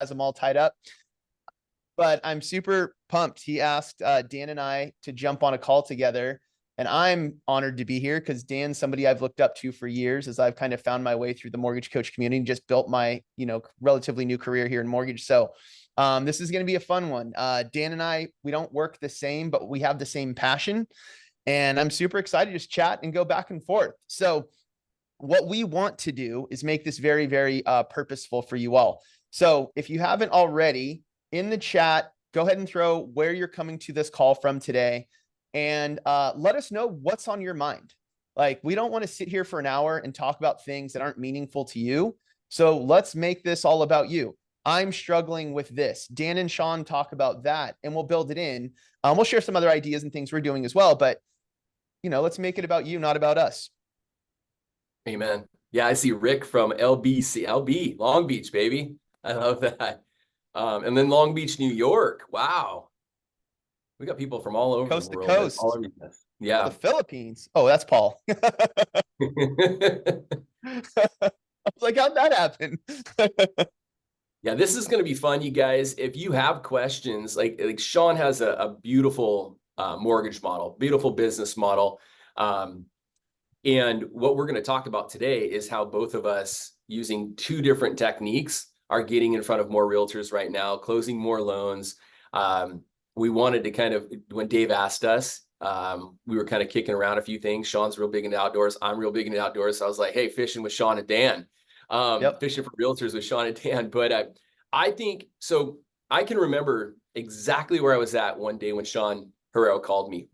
them all tied up. But I'm super pumped. He asked Dan and I to jump on a call together. And I'm honored to be here because Dan's somebody I've looked up to for years as I've kind of found my way through the mortgage coach community and just built my, relatively new career here in mortgage. So this is going to be a fun one. Dan and I, we don't work the same, but we have the same passion. And I'm super excited to just chat and go back and forth. So what we want to do is make this very, very purposeful for you all. So if you haven't already, in the chat, go ahead and throw where you're coming to this call from today and let us know what's on your mind. Like, we don't want to sit here for an hour and talk about things that aren't meaningful to you. So let's make this all about you. I'm struggling with this. Dan and Sean talk about that, and we'll build it in. We'll share some other ideas and things we're doing as well, but let's make it about you, not about us. Amen. Yeah, I see Rick from LB, Long Beach, baby. I love that. And then Long Beach, New York. Wow. We got people from all over Coast the to world. coast. All over this. Yeah. The Philippines. Oh, that's Paul. I was like, how'd that happen? Yeah, this is going to be fun, you guys. If you have questions, like Sean has a beautiful mortgage model, beautiful business model. And what we're going to talk about today is how both of us, using two different techniques, are getting in front of more realtors right now, closing more loans. We wanted to kind of, when Dave asked us, we were kind of kicking around a few things. Sean's real big into outdoors. I'm real big into outdoors. So I was like, hey, fishing with Sean and Dan, fishing for realtors with Sean and Dan. But I think, so I can remember exactly where I was at one day when Sean Herrero called me.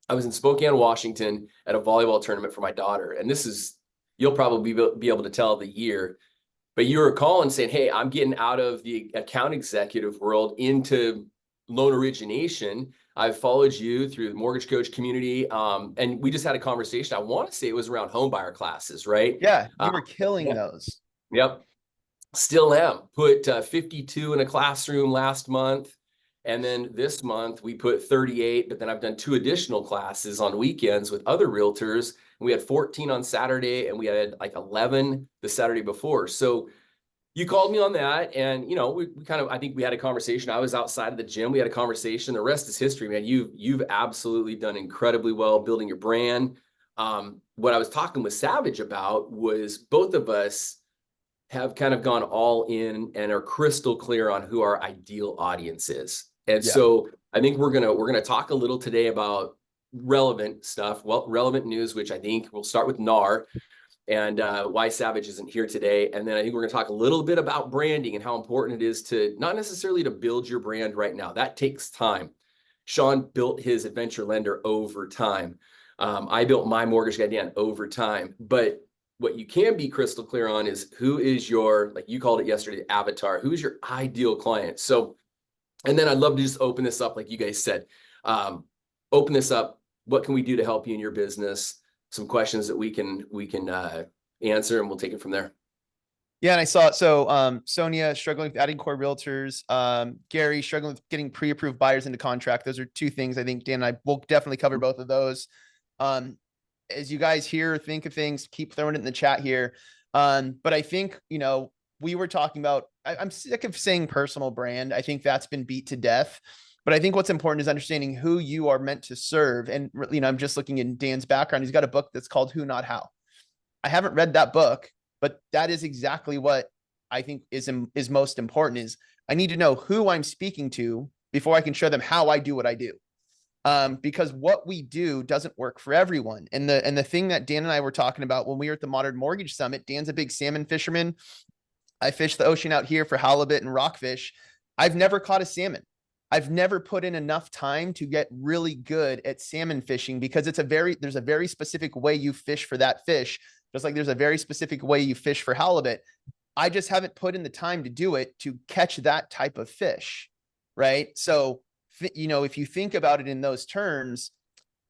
I was in Spokane, Washington at a volleyball tournament for my daughter. And this is, you'll probably be able to tell the year, but you were calling saying, hey, I'm getting out of the account executive world into loan origination. I've followed you through the Mortgage Coach community. And we just had a conversation. I want to say it was around home buyer classes, right? Yeah, you were killing those. Yep. Still am. Put 52 in a classroom last month. And then this month we put 38, but then I've done 2 additional classes on weekends with other realtors. And we had 14 on Saturday and we had like 11 the Saturday before. So you called me on that, and we kind of, I think we had a conversation. I was outside of the gym. We had a conversation. The rest is history, man. You've absolutely done incredibly well building your brand. What I was talking with Savage about was both of us have kind of gone all in and are crystal clear on who our ideal audience is. And so I think we're gonna talk a little today about relevant stuff, relevant news, which I think we'll start with NAR and why Savage isn't here today. And then I think we're gonna talk a little bit about branding and how important it is to not necessarily to build your brand right now. That takes time. Sean built his adventure lender over time. I built my mortgage guy Dan over time. But what you can be crystal clear on is who is your, like you called it yesterday, avatar. Who is your ideal client? So, and then I'd love to just open this up, like you guys said. Open this up. What can we do to help you in your business? Some questions that we can answer, and we'll take it from there. Yeah, and I saw it. So Sonia struggling with adding core realtors. Gary struggling with getting pre-approved buyers into contract. Those are 2 things I think Dan and I will definitely cover both of those. As you guys hear, think of things, keep throwing it in the chat here. But I think, we were talking about, I'm sick of saying personal brand. I think that's been beat to death. But I think what's important is understanding who you are meant to serve. And, I'm just looking in Dan's background. He's got a book that's called Who Not How. I haven't read that book, but that is exactly what I think is most important is I need to know who I'm speaking to before I can show them how I do what I do. Because what we do doesn't work for everyone. And the thing that Dan and I were talking about when we were at the Modern Mortgage Summit, Dan's a big salmon fisherman. I fish the ocean out here for halibut and rockfish. I've never caught a salmon. I've never put in enough time to get really good at salmon fishing because there's a very specific way you fish for that fish. Just like there's a very specific way you fish for halibut. I just haven't put in the time to do it to catch that type of fish. Right. So, if you think about it in those terms,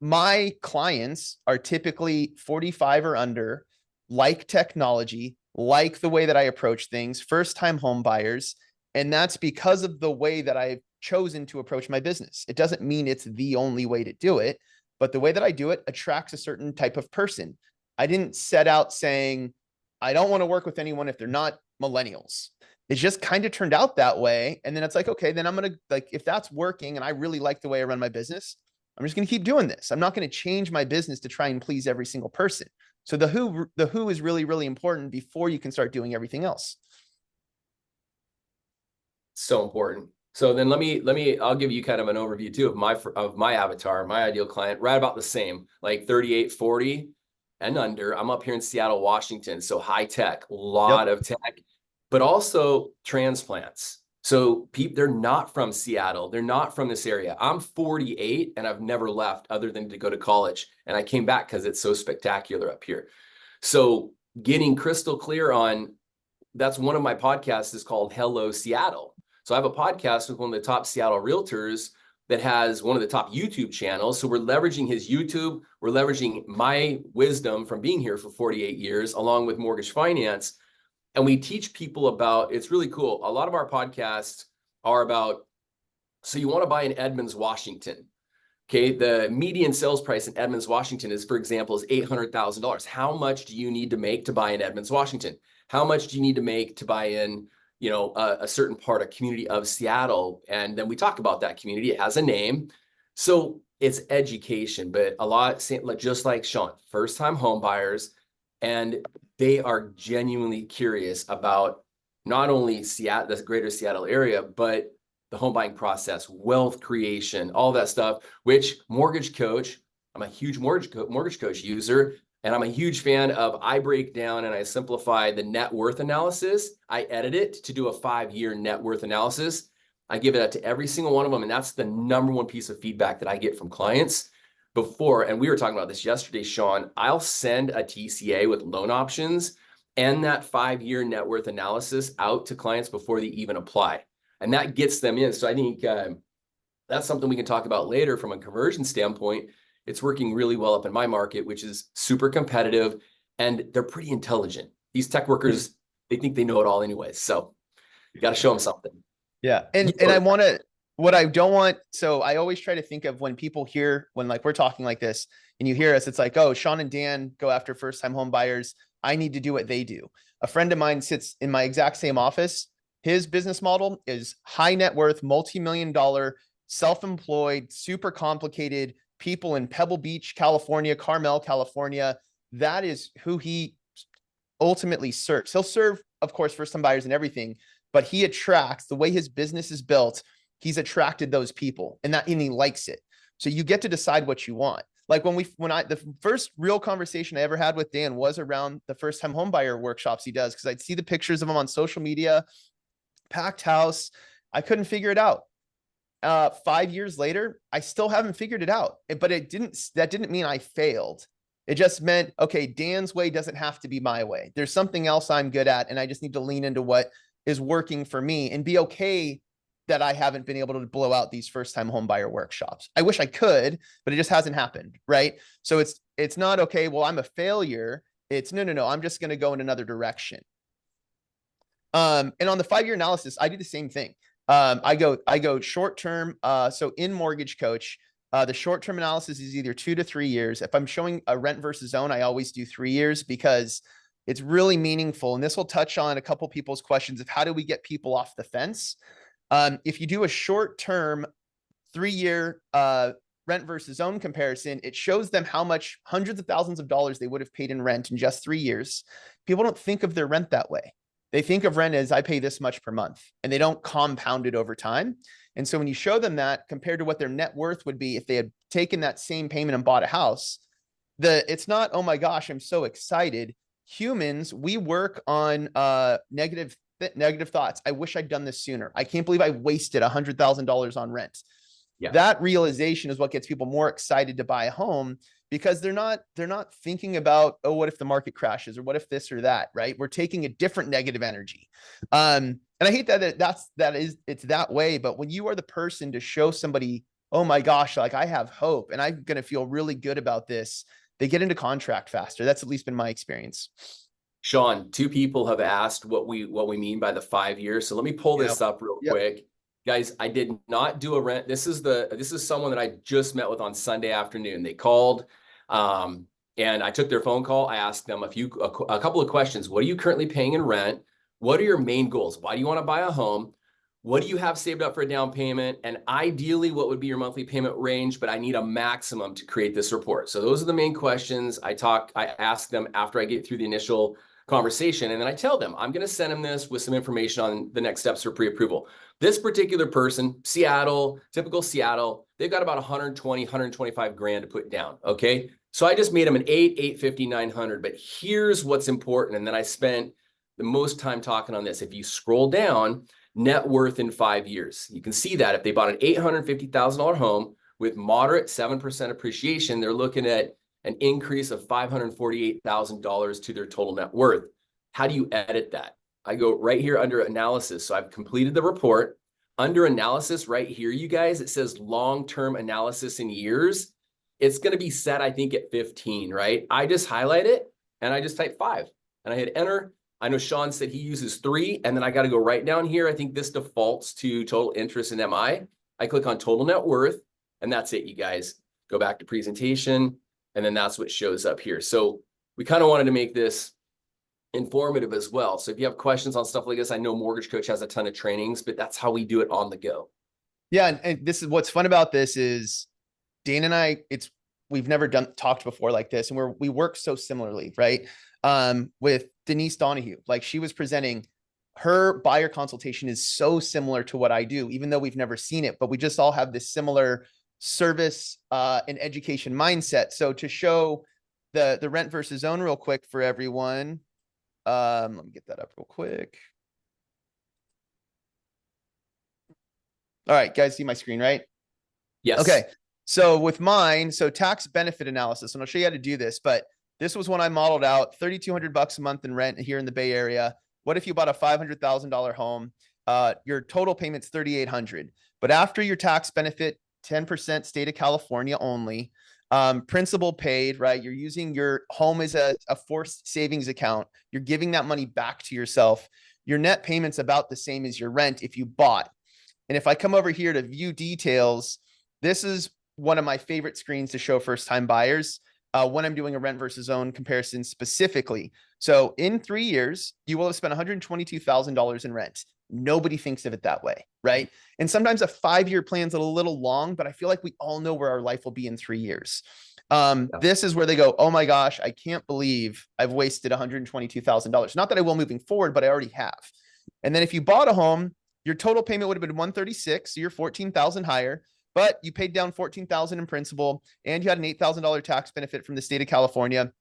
my clients are typically 45 or under, like technology, like the way that I approach things, first-time home buyers. And that's because of the way that I've chosen to approach my business. It doesn't mean it's the only way to do it, but the way that I do it attracts a certain type of person. I didn't set out saying, I don't want to work with anyone if they're not millennials. it just kind of turned out that way. And then it's like, okay, then I'm going to like, if that's working and I really like the way I run my business, I'm just going to keep doing this. I'm not going to change my business to try and please every single person. So the who is really, really important before you can start doing everything else. So important. So then I'll give you kind of an overview too of my avatar, my ideal client, right about the same, like 38, 40 and under. I'm up here in Seattle, Washington. So high tech, a lot of tech, but also transplants. So they're not from Seattle. They're not from this area. I'm 48 and I've never left other than to go to college. And I came back because it's so spectacular up here. So getting crystal clear on, that's one of my podcasts is called Hello Seattle. So I have a podcast with one of the top Seattle realtors that has one of the top YouTube channels. So we're leveraging his YouTube. We're leveraging my wisdom from being here for 48 years, along with mortgage finance. And we teach people about, it's really cool. A lot of our podcasts are about, so you want to buy in Edmonds, Washington. Okay, the median sales price in Edmonds, Washington is, for example, is $800,000. How much do you need to make to buy in Edmonds, Washington? How much do you need to make to buy in, a certain part, a community of Seattle? And then we talk about that community. It has a name. So it's education, but a lot, just like Sean, first-time home buyers, and they are genuinely curious about not only Seattle, the greater Seattle area, but the home buying process, wealth creation, all that stuff, which MortgageCoach, I'm a huge MortgageCoach user, and I'm a huge fan of, I break down and I simplify the net worth analysis. I edit it to do a 5-year net worth analysis. I give it out to every single one of them. And that's the number one piece of feedback that I get from clients before. And we were talking about this yesterday, Sean, I'll send a TCA with loan options and that 5-year net worth analysis out to clients before they even apply. And that gets them in. So I think that's something we can talk about later from a conversion standpoint. It's working really well up in my market, which is super competitive, and they're pretty intelligent. These tech workers, they think they know it all anyways. So you got to show them something. Yeah. And I want to, what I don't want, so I always try to think of when people hear, when like we're talking like this and you hear us, it's like, oh, Sean and Dan go after first-time home buyers. I need to do what they do. A friend of mine sits in my exact same office. His business model is high net worth, multi-million-dollar, self-employed, super complicated people in Pebble Beach, California, Carmel, California. That is who he ultimately serves. He'll serve, of course, first-time buyers and everything, but he attracts, the way his business is built, he's attracted those people, and he likes it. So you get to decide what you want. Like the first real conversation I ever had with Dan was around the first-time home buyer workshops he does, because I'd see the pictures of him on social media, packed house. I couldn't figure it out. 5 years later, I still haven't figured it out, but that didn't mean I failed. It just meant, okay, Dan's way doesn't have to be my way. There's something else I'm good at, and I just need to lean into what is working for me and be okay that I haven't been able to blow out these first-time home buyer workshops. I wish I could, but it just hasn't happened, right? So it's not, okay, well, I'm a failure. It's no, I'm just going to go in another direction. And on the 5-year analysis, I do the same thing. I go short-term. So in MortgageCoach, the short-term analysis is either 2 to 3 years. If I'm showing a rent versus own, I always do 3 years because it's really meaningful. And this will touch on a couple people's questions of how do we get people off the fence? If you do a short-term 3-year rent versus own comparison, it shows them how much hundreds of thousands of dollars they would have paid in rent in just 3 years. People don't think of their rent that way. They think of rent as I pay this much per month, and they don't compound it over time. And so when you show them that compared to what their net worth would be if they had taken that same payment and bought a house, it's not, oh my gosh, I'm so excited. Humans, we work on negative thoughts. I wish I'd done this sooner. I can't believe I wasted $100,000 on rent. Yeah. That realization is what gets people more excited to buy a home, because they're not thinking about, oh, what if the market crashes, or what if this or that, right? We're taking a different negative energy. And I hate that it's that way. But when you are the person to show somebody, oh my gosh, like I have hope and I'm going to feel really good about this, they get into contract faster. That's at least been my experience. Sean, 2 people have asked what we mean by the 5 years. So let me pull this up real quick. Guys, I did not do a rent. This is someone that I just met with on Sunday afternoon. They called, and I took their phone call. I asked them a couple of questions. What are you currently paying in rent? What are your main goals? Why do you want to buy a home? What do you have saved up for a down payment? And ideally, what would be your monthly payment range? But I need a maximum to create this report. So those are the main questions I ask them after I get through the initial conversation. And then I tell them, I'm going to send them this with some information on the next steps for pre-approval. This particular person, Seattle, typical Seattle, they've got about 120, 125 grand to put down. Okay. So I just made them an 850, 900. But here's what's important. And then I spent the most time talking on this. If you scroll down, net worth in 5 years, you can see that if they bought an $850,000 home with moderate 7% appreciation, they're looking at an increase of $548,000 to their total net worth. How do you edit that? I go right here under analysis. So I've completed the report. Under analysis right here, you guys, it says long-term analysis in years. It's going to be set, I think, at 15, right? I just highlight it and I just type 5 and I hit enter. I know Sean said he uses 3, and then I got to go right down here. I think this defaults to total interest in MI. I click on total net worth, and that's it, you guys. Go back to presentation, and then that's what shows up here. So we kind of wanted to make this informative as well. So if you have questions on stuff like this, I know Mortgage Coach has a ton of trainings, but that's how we do it on the go. Yeah. And this is what's fun about this is Dan and I, we've never talked before like this. And we work so similarly, right? With Denise Donahue, like she was presenting, her buyer consultation is so similar to what I do, even though we've never seen it, but we just all have this similar service and education mindset. So to show the rent versus own real quick for everyone, let me get that up real quick. All right, guys, see my screen, right? Yes. Okay. So with mine, so tax benefit analysis, and I'll show you how to do this, but this was when I modeled out $3,200 a month in rent here in the Bay Area. What if you bought a $500,000 home? Your total payment's $3,800, but after your tax benefit, 10% state of California only, principal paid, right? You're using your home as a forced savings account. You're giving that money back to yourself. Your net payment's about the same as your rent if you bought. And if I come over here to view details, this is one of my favorite screens to show first-time buyers when I'm doing a rent versus own comparison specifically. So in 3 years, you will have spent $122,000 in rent. Nobody thinks of it that way, right? And sometimes a 5-year plan's a little long, but I feel like we all know where our life will be in 3 years. This is where they go, oh my gosh, I can't believe I've wasted $122,000. Not that I will moving forward, but I already have. And then if you bought a home, your total payment would have been $136,000, so you're $14,000 higher, but you paid down $14,000 in principal, and you had an $8,000 tax benefit from the state of California.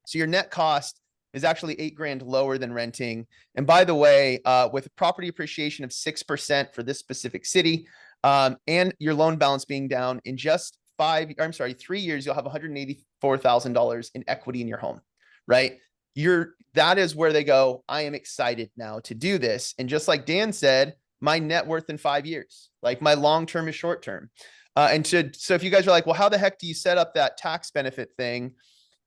So your net cost is actually $8,000 lower than renting. And by the way, with property appreciation of 6% for this specific city, and your loan balance being down in just 3 years, you'll have $184,000 in equity in your home, right? That is where they go, I am excited now to do this. And just like Dan said, my net worth in 5 years, like my long-term is short-term. So if you guys are like, well, how the heck do you set up that tax benefit thing?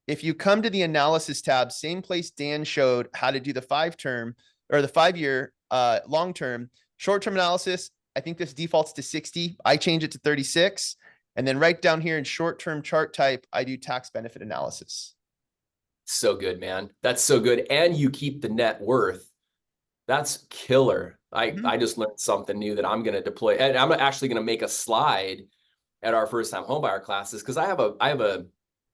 If you come to the analysis tab, same place Dan showed how to do the 5-term or the 5-year long-term, short-term analysis, I think this defaults to 60. I change it to 36. And then right down here in short-term chart type, I do tax benefit analysis. So good, man. That's so good. And you keep the net worth. That's killer. I just learned something new that I'm going to deploy. And I'm actually going to make a slide at our first-time homebuyer classes, because I have a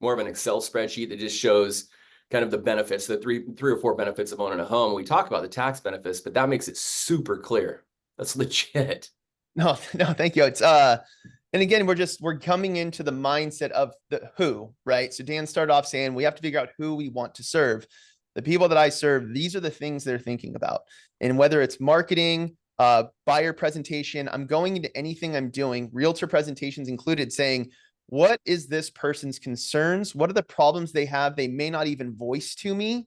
more of an Excel spreadsheet that just shows kind of the benefits, the three or four benefits of owning a home. We talk about the tax benefits, but that makes it super clear. That's legit. No, thank you. It's and again, we're coming into the mindset of the who, right? So Dan started off saying we have to figure out who we want to serve. The people that I serve, these are the things they're thinking about. And whether it's marketing, buyer presentation, I'm going into anything I'm doing, realtor presentations included, saying, what is this person's concerns? What are the problems they have? They may not even voice to me.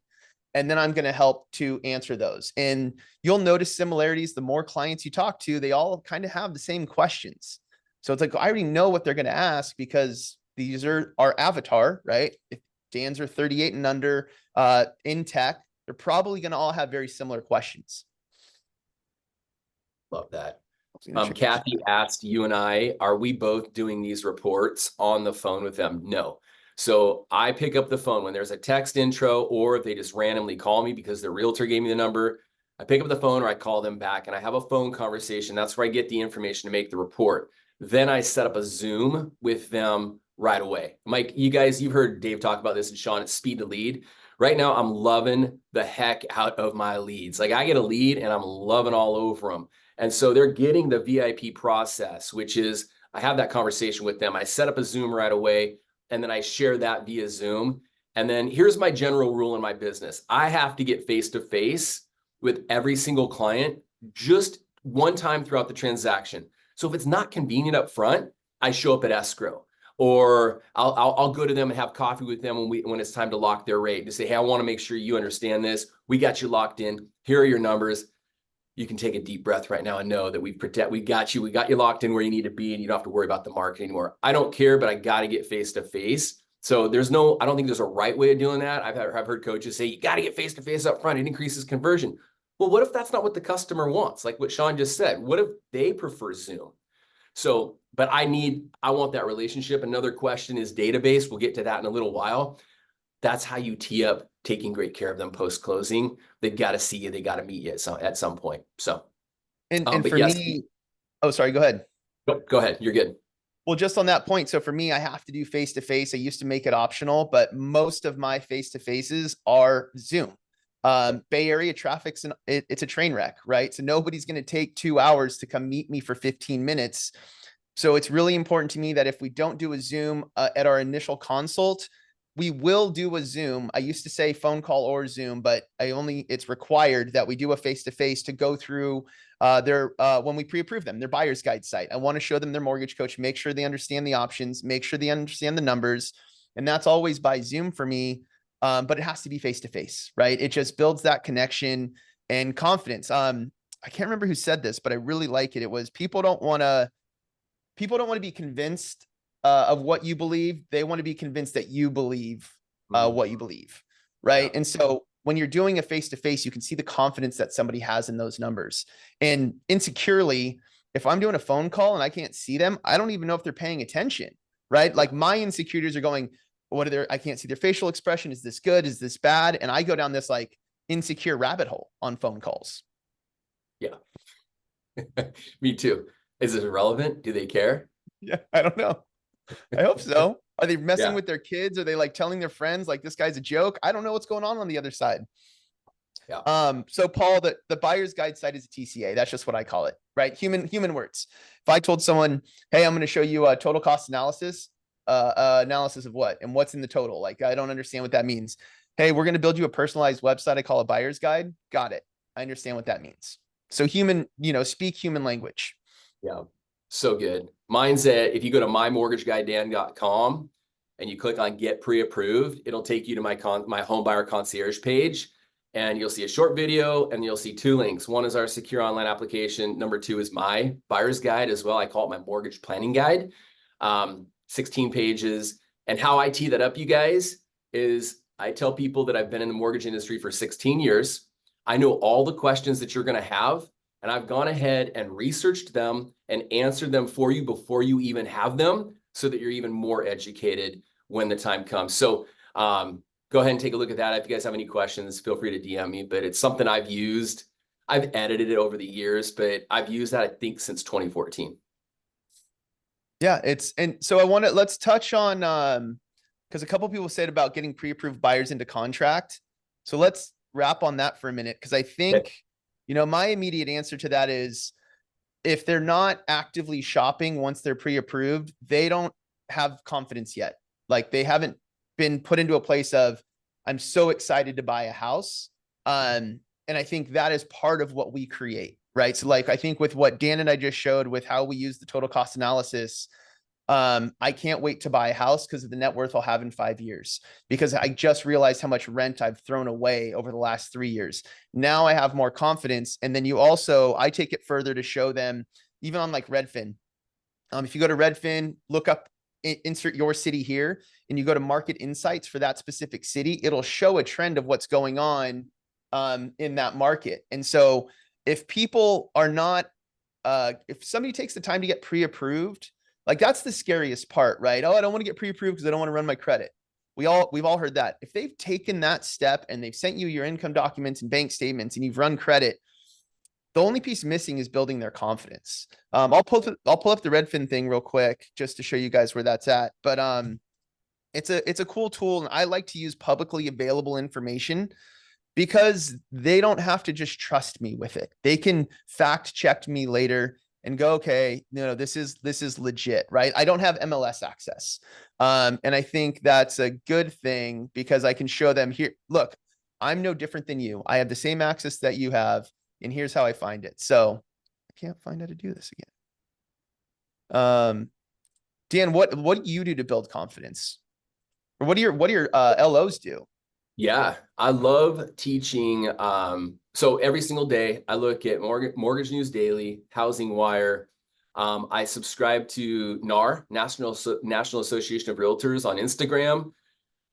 And then I'm going to help to answer those. And you'll notice similarities. The more clients you talk to, they all kind of have the same questions. So it's like, I already know what they're going to ask because these are our avatar, right? If Dan's are 38 and under in tech, they're probably going to all have very similar questions. Love that. Kathy asked you and I, are we both doing these reports on the phone with them? No. So I pick up the phone when there's a text intro, or if they just randomly call me because their realtor gave me the number. I pick up the phone or I call them back and I have a phone conversation. That's where I get the information to make the report. Then I set up a Zoom with them right away. Mike, you've heard Dave talk about this, and Sean, it's speed to lead. Right now, I'm loving the heck out of my leads. Like, I get a lead and I'm loving all over them. And so they're getting the VIP process, which is I have that conversation with them. I set up a Zoom right away, and then I share that via Zoom. And then here's my general rule in my business. I have to get face-to-face with every single client just one time throughout the transaction. So if it's not convenient up front, I show up at escrow, or I'll go to them and have coffee with them when it's time to lock their rate, to say, hey, I want to make sure you understand this. We got you locked in. Here are your numbers. You can take a deep breath right now and know that we got you locked in where you need to be, and you don't have to worry about the market anymore. I don't care, but I got to get face-to-face. So I don't think there's a right way of doing that. I've heard coaches say, you got to get face-to-face up front. It increases conversion. Well, what if that's not what the customer wants? Like what Sean just said, what if they prefer Zoom? So, but I want that relationship. Another question is database. We'll get to that in a little while. That's how you tee up taking great care of them post-closing. They've got to see you. They got to meet you at some point. So, and for me, oh, sorry, go ahead. Go ahead. You're good. Well, just on that point. So for me, I have to do face-to-face. I used to make it optional, but most of my face-to-faces are Zoom. Bay Area traffic's it's a train wreck, right? So nobody's going to take 2 hours to come meet me for 15 minutes. So it's really important to me that if we don't do a Zoom at our initial consult, we will do a Zoom. I used to say phone call or Zoom, but it's required that we do a face-to-face to go through when we pre-approve them, their buyer's guide site. I want to show them their mortgage coach, make sure they understand the options, make sure they understand the numbers. And that's always by Zoom for me. But it has to be face-to-face, right? It just builds that connection and confidence. I can't remember who said this, but I really like it. It was people don't want to be convinced of what you believe. They want to be convinced that you believe what you believe, right? Yeah. And so when you're doing a face-to-face, you can see the confidence that somebody has in those numbers. And insecurely, if I'm doing a phone call and I can't see them, I don't even know if they're paying attention, right? Like my insecurities are going, I can't see their facial expression. Is this good? Is this bad? And I go down this like insecure rabbit hole on phone calls. Yeah. Me too. Is it relevant? Do they care? Yeah, I don't know. I hope so. Are they messing with their kids? Are they like telling their friends like this guy's a joke? I don't know what's going on the other side. Yeah. So Paul, the buyer's guide site is a TCA. That's just what I call it, right? Human words. If I told someone, hey, I'm going to show you a total cost analysis, analysis of what and what's in the total. Like, I don't understand what that means. Hey, we're going to build you a personalized website. I call a buyer's guide. Got it. I understand what that means. So speak human language. Yeah. So good. Mine's if you go to mymortgageguidedan.com and you click on get pre-approved, it'll take you to my home buyer concierge page, and you'll see a short video and you'll see 2 links. One is our secure online application. Number 2 is my buyer's guide as well. I call it my mortgage planning guide. 16 pages. And how I tee that up, you guys, is I tell people that I've been in the mortgage industry for 16 years. I know all the questions that you're going to have, and I've gone ahead and researched them and answered them for you before you even have them, so that you're even more educated when the time comes. So go ahead and take a look at that. If you guys have any questions, feel free to DM me, but it's something I've used. I've edited it over the years, but I've used that, I think, since 2014. Yeah, let's touch on, because a couple of people said about getting pre-approved buyers into contract. So let's wrap on that for a minute. Cause I think, my immediate answer to that is if they're not actively shopping once they're pre-approved, they don't have confidence yet. Like they haven't been put into a place of, I'm so excited to buy a house. And I think that is part of what we create. Right. So like, I think with what Dan and I just showed with how we use the total cost analysis, I can't wait to buy a house because of the net worth I'll have in 5 years, because I just realized how much rent I've thrown away over the last 3 years. Now I have more confidence. And then I take it further to show them, even on like Redfin. If you go to Redfin, look up, insert your city here, and you go to market insights for that specific city, it'll show a trend of what's going on in that market. And so if people are not, if somebody takes the time to get pre-approved, like that's the scariest part, right? Oh, I don't want to get pre-approved because I don't want to run my credit. We've all heard that. If they've taken that step and they've sent you your income documents and bank statements and you've run credit, The only piece missing is building their confidence. I'll pull up the Redfin thing real quick just to show you guys where that's at. But it's a cool tool, and I like to use publicly available information because they don't have to just trust me with it. They can fact check me later and go, okay, this is legit, right? I don't have MLS access. And I think that's a good thing because I can show them here, look, I'm no different than you. I have the same access that you have, and here's how I find it. So I can't find how to do this again. Dan, what do you do to build confidence? Or what do your LOs do? Yeah, I love teaching. So every single day I look at Mortgage News Daily, Housing Wire. I subscribe to NAR, National Association of Realtors, on Instagram,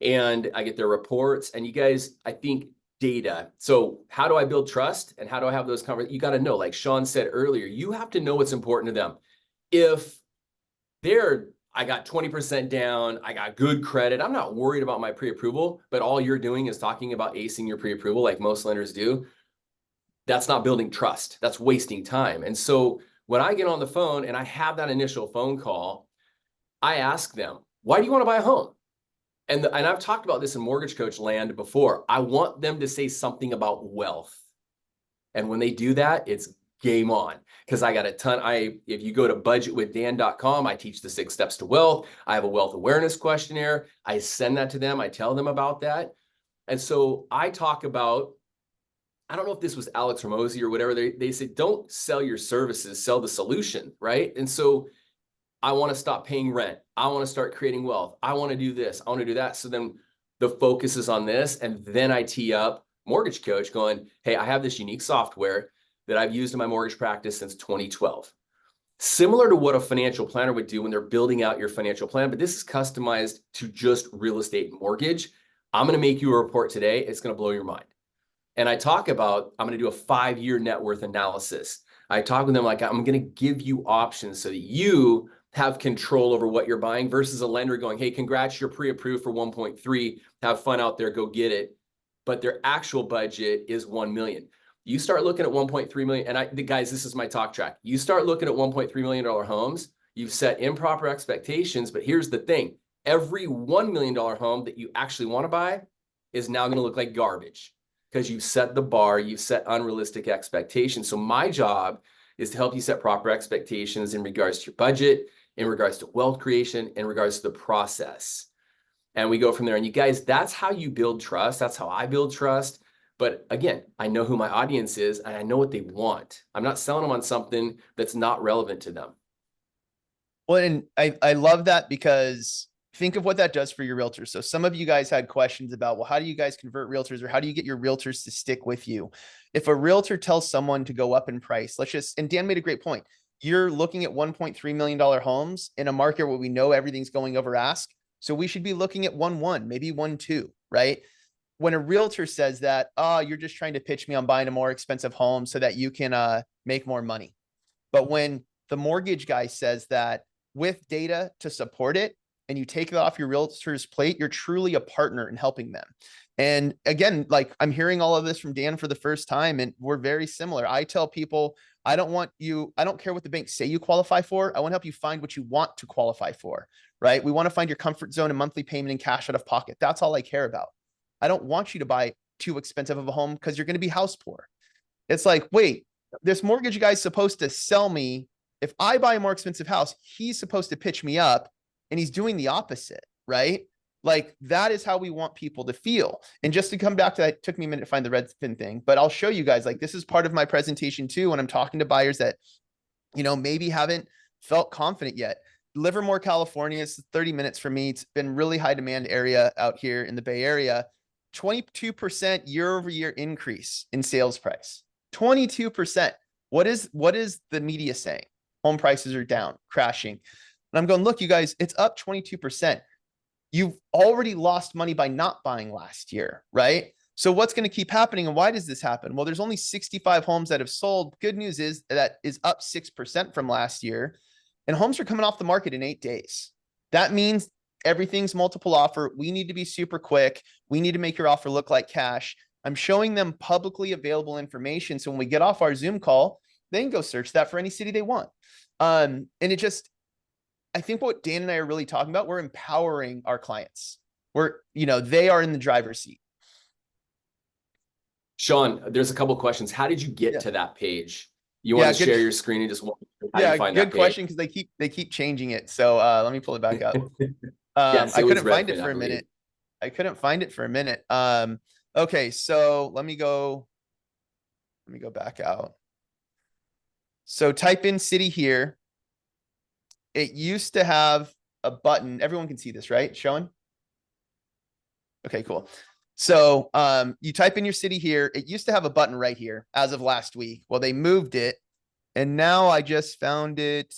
and I get their reports. And you guys, I think data. So how do I build trust and how do I have those conversations? You got to know, like Sean said earlier, you have to know what's important to them. If I got 20% down, I got good credit, I'm not worried about my pre-approval, but all you're doing is talking about acing your pre-approval like most lenders do. That's not building trust. That's wasting time. And so when I get on the phone and I have that initial phone call, I ask them, why do you want to buy a home? And I've talked about this in Mortgage Coach land before. I want them to say something about wealth. And when they do that, it's game on. Because I got a ton. If you go to budgetwithdan.com, I teach the 6 steps to wealth. I have a wealth awareness questionnaire. I send that to them. I tell them about that. And so I talk about, I don't know if this was Alex Ramosi or whatever, they said, don't sell your services, sell the solution, right? And so I want to stop paying rent. I want to start creating wealth. I want to do this. I want to do that. So then the focus is on this. And then I tee up Mortgage Coach going, hey, I have this unique software that I've used in my mortgage practice since 2012. Similar to what a financial planner would do when they're building out your financial plan, but this is customized to just real estate and mortgage. I'm going to make you a report today. It's going to blow your mind. And I talk about, I'm going to do a 5-year net worth analysis. I talk with them like, I'm going to give you options so that you have control over what you're buying versus a lender going, hey, congrats, you're pre-approved for 1.3. Have fun out there, go get it. But their actual budget is 1 million. You start looking at 1.3 million, and guys, this is my talk track. You start looking at $1.3 million homes, you've set improper expectations, but here's the thing. Every $1 million home that you actually want to buy is now going to look like garbage because you've set the bar, you've set unrealistic expectations. So my job is to help you set proper expectations in regards to your budget, in regards to wealth creation, in regards to the process. And we go from there. And you guys, that's how you build trust. That's how I build trust. But again, I know who my audience is and I know what they want. I'm not selling them on something that's not relevant to them. Well, and I love that because think of what that does for your realtors. So some of you guys had questions about, well, how do you guys convert realtors or how do you get your realtors to stick with you? If a realtor tells someone to go up in price, and Dan made a great point. You're looking at $1.3 million homes in a market where we know everything's going over ask. So we should be looking at 1.1, maybe 1.2, right? When a realtor says that, oh, you're just trying to pitch me on buying a more expensive home so that you can make more money. But when the mortgage guy says that with data to support it, and you take that off your realtor's plate, you're truly a partner in helping them. And again, like I'm hearing all of this from Dan for the first time, and we're very similar. I tell people, I don't care what the banks say you qualify for. I want to help you find what you want to qualify for, right? We want to find your comfort zone and monthly payment and cash out of pocket. That's all I care about. I don't want you to buy too expensive of a home because you're going to be house poor. It's like, wait, this mortgage guy's supposed to sell me. If I buy a more expensive house, he's supposed to pitch me up and he's doing the opposite, right? Like that is how we want people to feel. And just to come back to that, it took me a minute to find the Redfin thing, but I'll show you guys, like, this is part of my presentation too. When I'm talking to buyers that, maybe haven't felt confident yet. Livermore, California is 30 minutes from me. It's been really high demand area out here in the Bay Area. 22% year-over-year increase in sales price. 22%. What is the media saying? Home prices are down, crashing. And I'm going, look, you guys, it's up 22%. You've already lost money by not buying last year, right? So what's going to keep happening and why does this happen? Well, there's only 65 homes that have sold. Good news is that is up 6% from last year. And homes are coming off the market in 8 days. That means everything's multiple offer. We need to be super quick. We need to make your offer look like cash. I'm showing them publicly available information. So when we get off our Zoom call, they can go search that for any city they want. And it just, I think what Dan and I are really talking about, we're empowering our clients. They are in the driver's seat. Sean, there's a couple of questions. How did you get to that page? You want to share your screen and just how you find that page? Good question, because they keep changing it. So let me pull it back up. Yes, I couldn't find it for a minute. Okay, so let me go back out. So type in city here. It used to have a button. Everyone can see this, right? Showing? Okay, cool. So you type in your city here. It used to have a button right here as of last week. Well, they moved it, and now I just found it.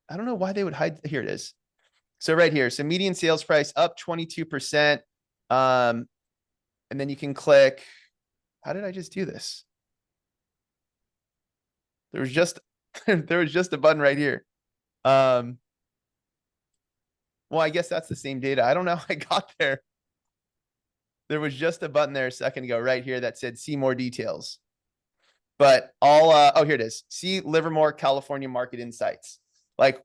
I don't know why they would hide. Here it is. So right here. So median sales price up 22%. And then you can click. How did I just do this? There was just a button right here. Well, I guess that's the same data. I don't know how I got there. There was just a button there a second ago right here that said see more details. But oh, here it is. See Livermore, California market insights. Like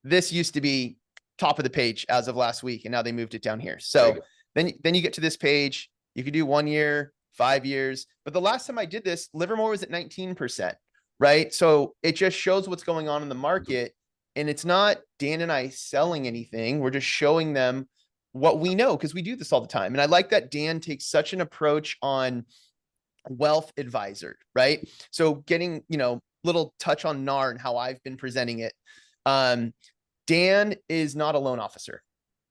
this used to be top of the page as of last week, and now they moved it down here. So then you get to this page. You could do 1 year, 5 years. But the last time I did this, Livermore was at 19%, right? So it just shows what's going on in the market. And it's not Dan and I selling anything. We're just showing them what we know, because we do this all the time. And I like that Dan takes such an approach on wealth advisor, right? So getting, little touch on NAR and how I've been presenting it. Dan is not a loan officer.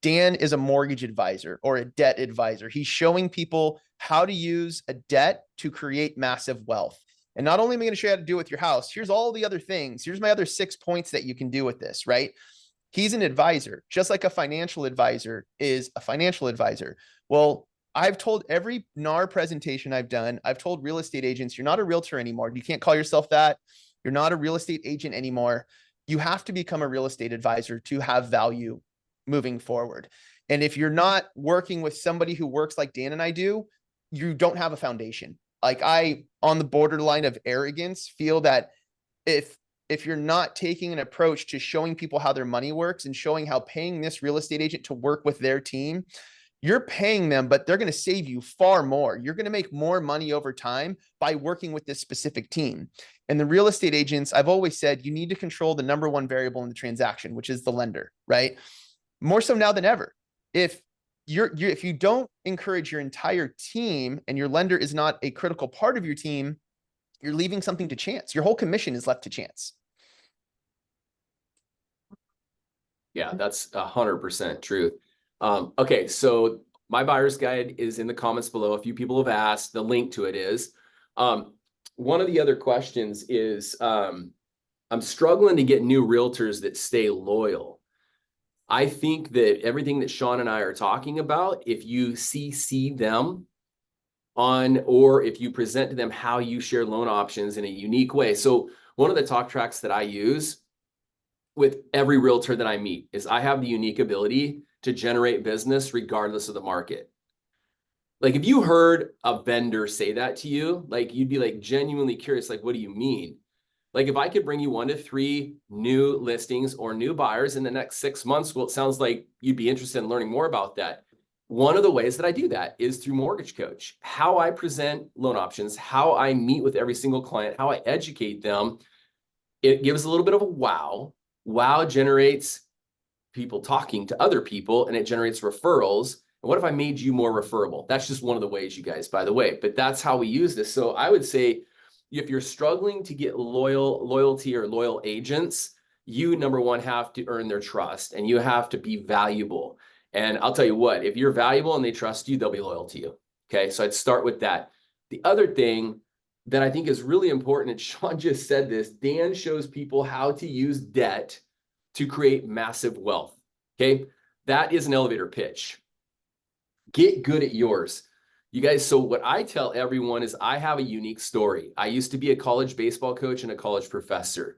Dan is a mortgage advisor or a debt advisor. He's showing people how to use a debt to create massive wealth. And not only am I going to show you how to do it with your house, here's all the other things. Here's my other 6 points that you can do with this, right? He's an advisor, just like a financial advisor is a financial advisor. Well, I've told every NAR presentation I've done, I've told real estate agents, you're not a realtor anymore. You can't call yourself that. You're not a real estate agent anymore. You have to become a real estate advisor to have value moving forward. And if you're not working with somebody who works like Dan and I do, you don't have a foundation. Like I, on the borderline of arrogance, feel that if you're not taking an approach to showing people how their money works and showing how paying this real estate agent to work with their team, you're paying them, but they're going to save you far more. You're going to make more money over time by working with this specific team. And the real estate agents, I've always said, you need to control the number one variable in the transaction, which is the lender, right? More so now than ever. If you don't encourage your entire team and your lender is not a critical part of your team, you're leaving something to chance. Your whole commission is left to chance. Yeah, that's 100% truth. Okay, so my buyer's guide is in the comments below. A few people have asked. The link to it is. One of the other questions is, I'm struggling to get new realtors that stay loyal. I think that everything that Sean and I are talking about, if you CC them on, or if you present to them how you share loan options in a unique way. So one of the talk tracks that I use with every realtor that I meet is I have the unique ability to generate business regardless of the market. Like if you heard a vendor say that to you, like you'd be like genuinely curious, like, what do you mean? Like if I could bring you 1 to 3 new listings or new buyers in the next 6 months, well, it sounds like you'd be interested in learning more about that. One of the ways that I do that is through MortgageCoach. How I present loan options, how I meet with every single client, how I educate them. It gives a little bit of a wow. Wow generates people talking to other people, and it generates referrals. And what if I made you more referable? That's just one of the ways, you guys, by the way, but that's how we use this. So I would say if you're struggling to get loyalty or loyal agents, you, number one, have to earn their trust, and you have to be valuable. And I'll tell you what, if you're valuable and they trust you, they'll be loyal to you. Okay, so I'd start with that. The other thing that I think is really important, and Sean just said this, Dan shows people how to use debt to create massive wealth. Okay, that is an elevator pitch. Get good at yours. You guys, so what I tell everyone is I have a unique story. I used to be a college baseball coach and a college professor.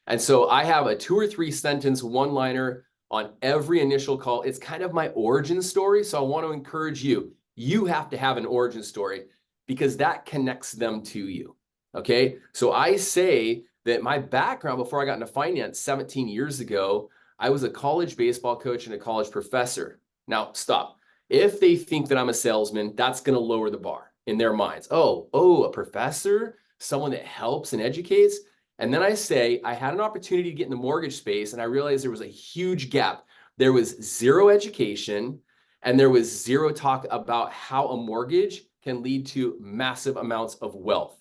And so I have a 2 or 3 sentence one-liner on every initial call. It's kind of my origin story. So I want to encourage you, you have to have an origin story because that connects them to you. Okay. So I say that my background before I got into finance 17 years ago, I was a college baseball coach and a college professor. Now stop. If they think that I'm a salesman, that's going to lower the bar in their minds. Oh, a professor, someone that helps and educates. And then I say, I had an opportunity to get in the mortgage space and I realized there was a huge gap. There was zero education and there was zero talk about how a mortgage can lead to massive amounts of wealth.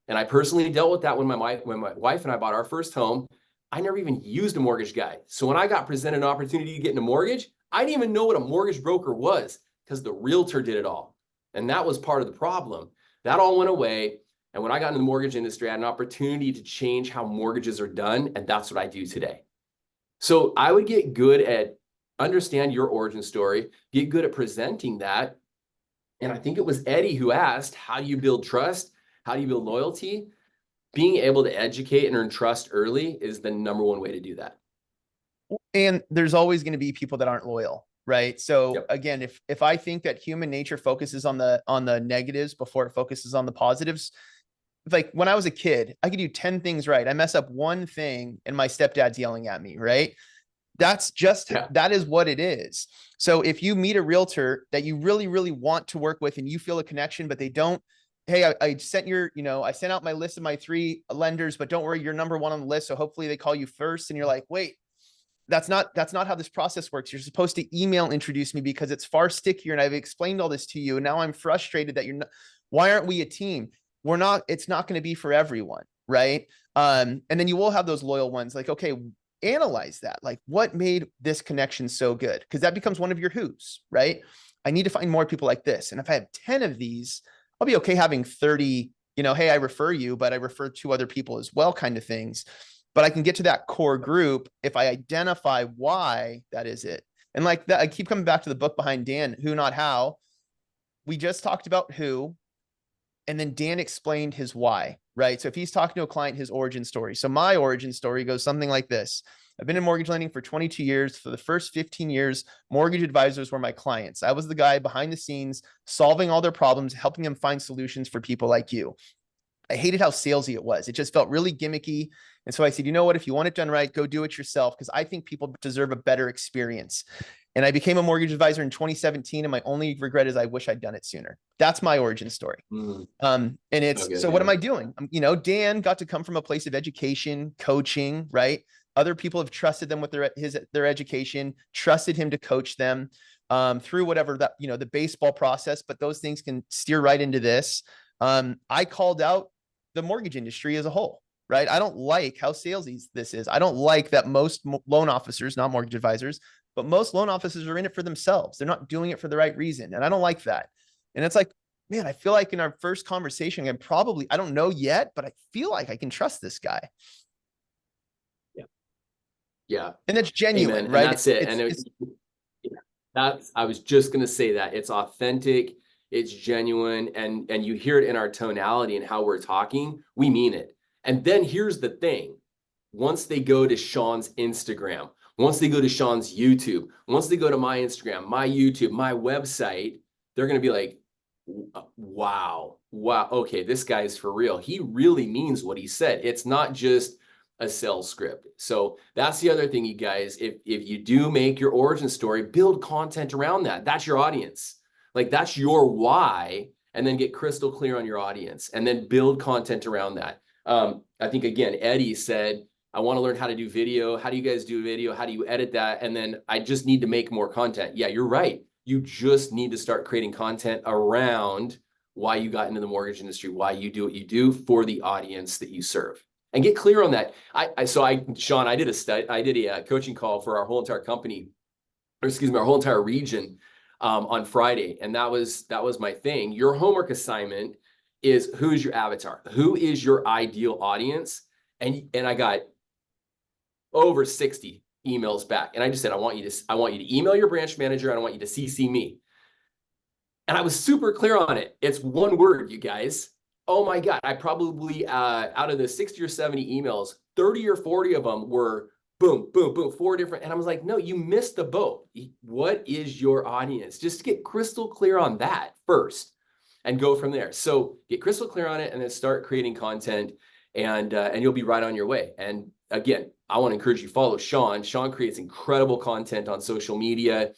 And I personally dealt with that when my wife and I bought our first home. I never even used a mortgage guy. So when I got presented an opportunity to get in a mortgage, I didn't even know what a mortgage broker was because the realtor did it all. And that was part of the problem. That all went away. And when I got into the mortgage industry, I had an opportunity to change how mortgages are done. And that's what I do today. So I would get good at understand your origin story, get good at presenting that. And I think it was Eddie who asked, how do you build trust? How do you build loyalty? Being able to educate and earn trust early is the number one way to do that. And there's always going to be people that aren't loyal, right? So Yep. again, if I think that human nature focuses on the negatives before it focuses on the positives, like when I was a kid, I could do 10 things right. I mess up one thing and my stepdad's yelling at me, right? That's just, that is what it is. So if you meet a realtor that you really, really want to work with and you feel a connection, but they don't, hey, I sent I sent out my list of my 3 lenders, but don't worry, you're number 1 on the list. So hopefully they call you first. And you're like, wait, that's not how this process works. You're supposed to email introduce me because it's far stickier. And I've explained all this to you. And now I'm frustrated that you're not, why aren't we a team? We're not, it's not going to be for everyone. Right. And then you will have those loyal ones like, okay, analyze that. Like what made this connection so good? Because that becomes one of your who's, right? I need to find more people like this. And if I have 10 of these, I'll be okay having 30, hey, I refer you, but I refer 2 other people as well, kind of things. But I can get to that core group if I identify why that is it. And like that, I keep coming back to the book behind Dan, Who Not How. We just talked about who, and then Dan explained his why, right? So if he's talking to a client, his origin story. So my origin story goes something like this. I've been in mortgage lending for 22 years. For the first 15 years, mortgage advisors were my clients. I was the guy behind the scenes, solving all their problems, helping them find solutions for people like you. I hated how salesy it was. It just felt really gimmicky. And so I said, you know what, if you want it done right, go do it yourself, because I think people deserve a better experience. And I became a mortgage advisor in 2017. And my only regret is I wish I'd done it sooner. That's my origin story. And it's, Okay, so what am I doing? Dan got to come from a place of education, coaching, right? Other people have trusted them with their education, trusted him to coach them through whatever that, the baseball process, but those things can steer right into this. I called out the mortgage industry as a whole, right? I don't like how salesy this is. I don't like that most loan officers, not mortgage advisors, but most loan officers are in it for themselves. They're not doing it for the right reason. And I don't like that. And it's like, man, I feel like in our first conversation, I don't know yet, but I feel like I can trust this guy. Yeah. And that's genuine, Amen. right? And that's it. I was just going to say that it's authentic, it's genuine, and you hear it in our tonality and how we're talking. We mean it. And then here's the thing. Once they go to Sean's Instagram, once they go to Sean's YouTube, once they go to my Instagram, my YouTube, my website, they're going to be like, wow, okay, this guy's for real. He really means what he said. It's not just a sales script. So that's the other thing, you guys. If you do make your origin story, build content around that. That's your audience. Like that's your why, and then get crystal clear on your audience and then build content around that. I think again, Eddie said, I want to learn how to do video. How do you guys do video? How do you edit that? And then I just need to make more content. Yeah, you're right. You just need to start creating content around why you got into the mortgage industry, why you do what you do for the audience that you serve. And get clear on that. Sean, I did a coaching call for our whole entire company, or excuse me, our whole entire region on Friday. And that was my thing. Your homework assignment is, who is your avatar? Who is your ideal audience? And I got over 60 emails back. And I just said, I want you to email your branch manager, and I want you to CC me. And I was super clear on it. It's one word, you guys. Oh my God, I probably, out of the 60 or 70 emails, 30 or 40 of them were boom, boom, boom, 4 different. And I was like, no, you missed the boat. What is your audience? Just get crystal clear on that first and go from there. So get crystal clear on it and then start creating content, and you'll be right on your way. And again, I want to encourage you to follow Sean. Sean creates incredible content on social media.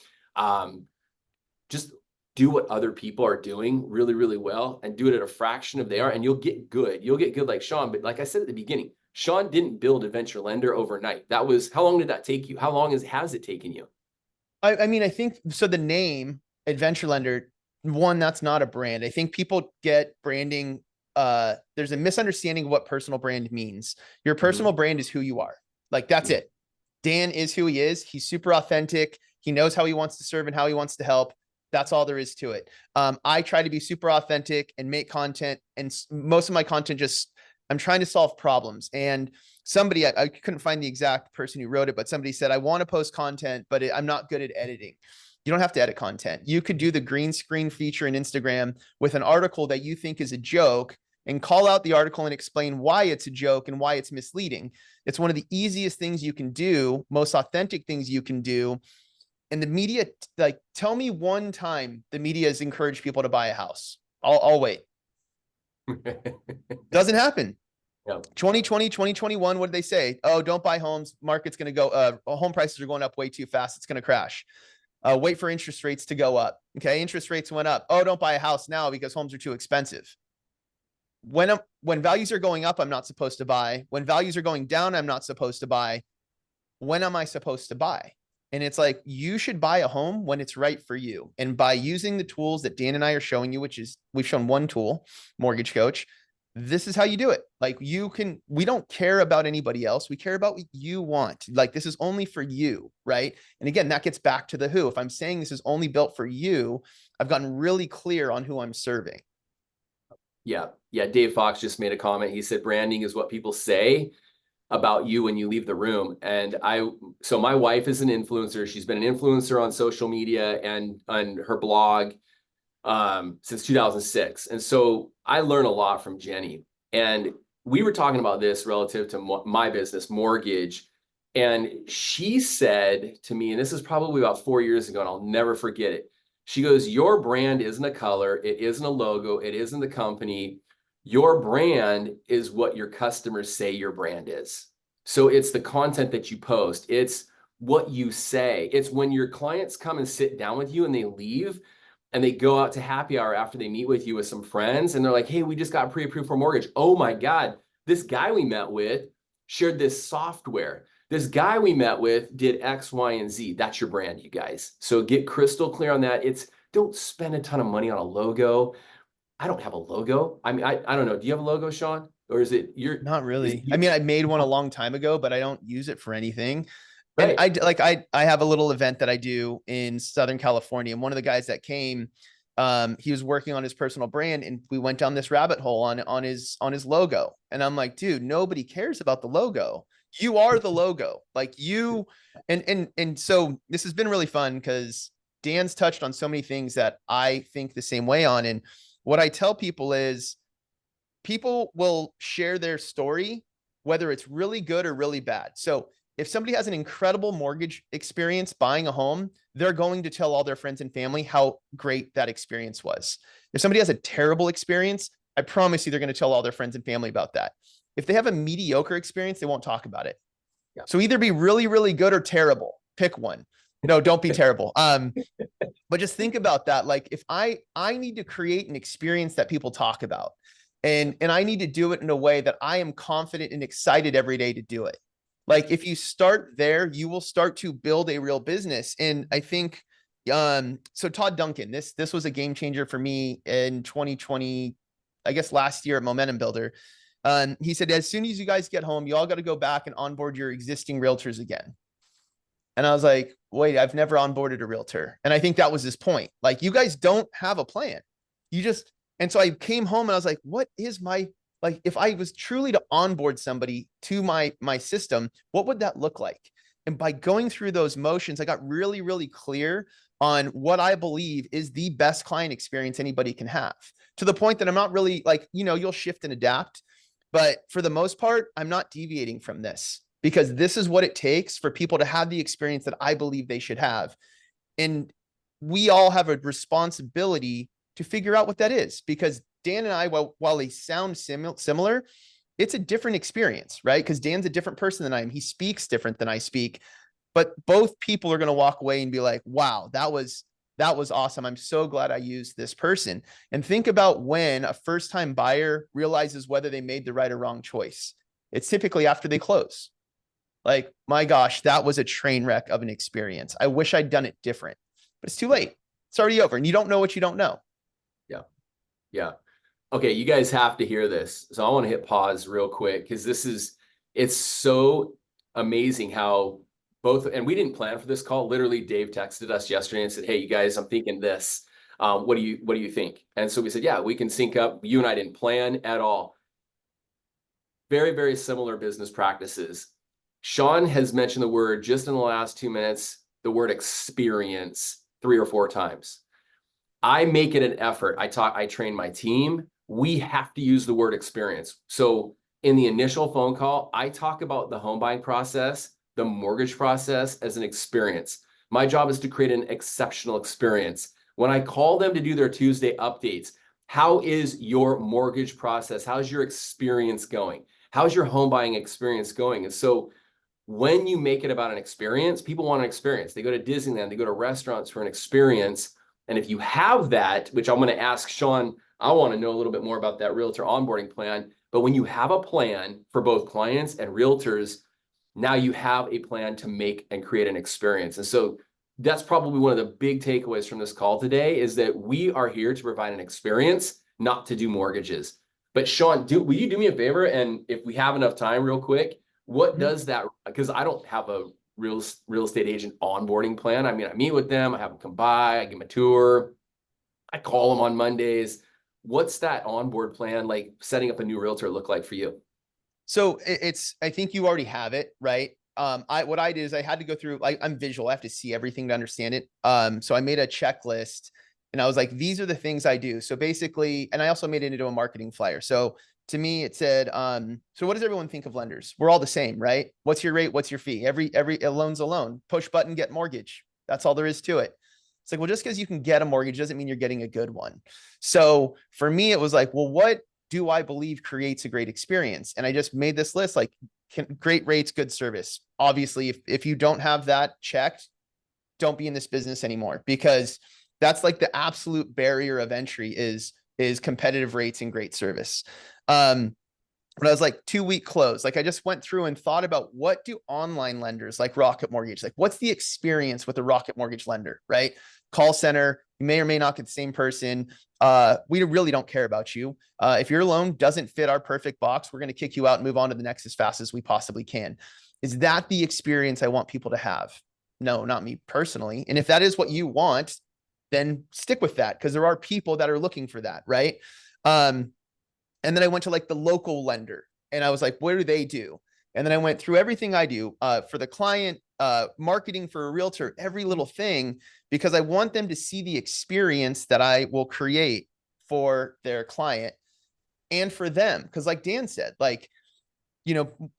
Just do what other people are doing really, really well, and do it at a fraction of they are, and you'll get good. You'll get good like Sean. But like I said at the beginning, Sean didn't build a venture lender overnight. That was, how long did that take you? How long has it taken you? I mean, I think so. The name Adventure Lender, one, that's not a brand. I think people get branding. There's a misunderstanding of what personal brand means. Your personal brand is who you are. Like, that's it. Dan is who he is. He's super authentic. He knows how he wants to serve and how he wants to help. That's all there is to it. I try to be super authentic and make content, and most of my content I'm trying to solve problems. And somebody, I couldn't find the exact person who wrote it, but somebody said, I want to post content, but I'm not good at editing. You don't have to edit content. You could do the green screen feature in Instagram with an article that you think is a joke, and call out the article and explain why it's a joke and why it's misleading. It's one of the easiest things you can do, most authentic things you can do. And the media, like, tell me one time the media has encouraged people to buy a house. I'll wait. Doesn't happen. Yep. 2020, 2021, what did they say? Oh, don't buy homes. Market's going to go, home prices are going up way too fast. It's going to crash. Wait for interest rates to go up. Okay. Interest rates went up. Oh, don't buy a house now because homes are too expensive. When values are going up, I'm not supposed to buy. When values are going down, I'm not supposed to buy. When am I supposed to buy? And it's like, you should buy a home when it's right for you. And by using the tools that Dan and I are showing you, which is, we've shown one tool, MortgageCoach, this is how you do it. Like, we don't care about anybody else. We care about what you want. Like, this is only for you, right? And again, that gets back to the who. If I'm saying this is only built for you, I've gotten really clear on who I'm serving. Yeah. Yeah. Dave Fox just made a comment. He said, branding is what people say about you when you leave the room. And so my wife is an influencer. She's been an influencer on social media and on her blog since 2006. And so I learn a lot from Jenny. And we were talking about this relative to my business, mortgage. And she said to me, and this is probably about 4 years ago, and I'll never forget it. She goes, your brand isn't a color. It isn't a logo. It isn't the company. Your brand is what your customers say your brand is. So it's the content that you post. It's what you say. It's when your clients come and sit down with you and they leave and they go out to happy hour after they meet with you with some friends and they're like, hey, we just got pre-approved for mortgage. Oh my God, this guy we met with shared this software. This guy we met with did X, Y, and Z. That's your brand, you guys. So get crystal clear on that. Don't spend a ton of money on a logo. I don't have a logo. I mean, I don't know. Do you have a logo, Sean? Or is it not really? I mean, I made one a long time ago, but I don't use it for anything. Right. And I have a little event that I do in Southern California. And one of the guys that came, he was working on his personal brand, and we went down this rabbit hole on his logo. And I'm like, dude, nobody cares about the logo. You are the logo. Like, you, and so this has been really fun because Dan's touched on so many things that I think the same way on. And what I tell people is, people will share their story, whether it's really good or really bad. So if somebody has an incredible mortgage experience buying a home, they're going to tell all their friends and family how great that experience was. If somebody has a terrible experience, I promise you they're going to tell all their friends and family about that. If they have a mediocre experience, they won't talk about it. Yeah. So either be really, really good or terrible. Pick one. No, don't be terrible. But just think about that. Like, if I need to create an experience that people talk about, and I need to do it in a way that I am confident and excited every day to do it. Like, if you start there, you will start to build a real business. And I think, so Todd Duncan, this was a game changer for me in 2020, I guess last year at Momentum Builder. He said, as soon as you guys get home, you all got to go back and onboard your existing realtors again. And I was like, wait, I've never onboarded a realtor. And I think that was his point. Like, you guys don't have a plan. And so I came home and I was like, what is like, if I was truly to onboard somebody to my system, what would that look like? And by going through those motions, I got really, really clear on what I believe is the best client experience anybody can have, to the point that I'm not really like, you'll shift and adapt, but for the most part, I'm not deviating from this. because this is what it takes for people to have the experience that I believe they should have. And we all have a responsibility to figure out what that is, because Dan and I, while they sound similar, it's a different experience, right? Because Dan's a different person than I am. He speaks different than I speak, but both people are going to walk away and be like, wow, that was awesome. I'm so glad I used this person. And think about when a first-time buyer realizes whether they made the right or wrong choice. It's typically after they close. Like, my gosh, that was a train wreck of an experience. I wish I'd done it different, but it's too late. It's already over, and you don't know what you don't know. Yeah. Yeah. Okay. You guys have to hear this. So I want to hit pause real quick, because it's so amazing how both, and we didn't plan for this call. Literally, Dave texted us yesterday and said, hey, you guys, I'm thinking this. What do you think? And so we said, yeah, we can sync up. You and I didn't plan at all. Very, very similar business practices. Sean has mentioned the word, just in the last 2 minutes, the word experience 3 or 4 times. I make it an effort. I train my team. We have to use the word experience. So in the initial phone call, I talk about the home buying process, the mortgage process, as an experience. My job is to create an exceptional experience. When I call them to do their Tuesday updates, how is your mortgage process? How's your experience going? How's your home buying experience going? And so when you make it about an experience, people want an experience. They go to Disneyland, they go to restaurants for an experience. And if you have that, which I'm going to ask Sean, I want to know a little bit more about that realtor onboarding plan. But when you have a plan for both clients and realtors, now you have a plan to make and create an experience. And so that's probably one of the big takeaways from this call today, is that we are here to provide an experience, not to do mortgages. But Sean, will you do me a favor? And if we have enough time, real quick, what does that, because I don't have a real estate agent onboarding plan. I mean, I meet with them, I have them come by, I give them a tour, I call them on Mondays. What's that onboard plan, like setting up a new realtor, look like for you? So I think you already have it, right? What I did is I had to go through, I'm visual. I have to see everything to understand it. So I made a checklist, and I was like, these are the things I do. So basically, and I also made it into a marketing flyer. So to me, it said, so what does everyone think of lenders? We're all the same, right? What's your rate? What's your fee? Every a loan's a loan. Push button, get mortgage. That's all there is to it. It's like, well, just because you can get a mortgage doesn't mean you're getting a good one. So for me, it was like, well, what do I believe creates a great experience? And I just made this list, like, great rates, good service. Obviously, if you don't have that checked, don't be in this business anymore, because that's like the absolute barrier of entry is competitive rates and great service. When I was like 2-week close, like I just went through and thought about, what do online lenders like Rocket Mortgage, like what's the experience with a Rocket Mortgage lender, right? Call center, you may or may not get the same person. We really don't care about you. If your loan doesn't fit our perfect box, we're going to kick you out and move on to the next as fast as we possibly can. Is that the experience I want people to have? No, not me personally. And if that is what you want, then stick with that, because there are people that are looking for that, right? And then I went to like the local lender, and I was like, what do they do? And then I went through everything I do for the client, marketing for a realtor, every little thing, because I want them to see the experience that I will create for their client and for them. Because like Dan said, like,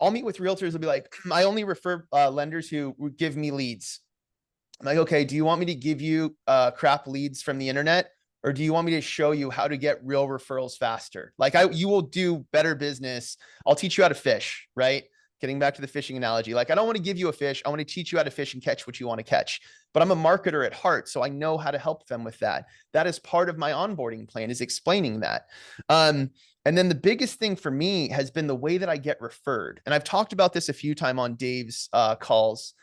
I'll meet with realtors and be like, I only refer lenders who give me leads. I'm like, okay, do you want me to give you crap leads from the internet? Or do you want me to show you how to get real referrals faster? Like you will do better business. I'll teach you how to fish, right? Getting back to the fishing analogy. Like, I don't want to give you a fish. I want to teach you how to fish and catch what you want to catch. But I'm a marketer at heart, so I know how to help them with that. That is part of my onboarding plan, is explaining that. And then the biggest thing for me has been the way that I get referred. And I've talked about this a few times on Dave's calls.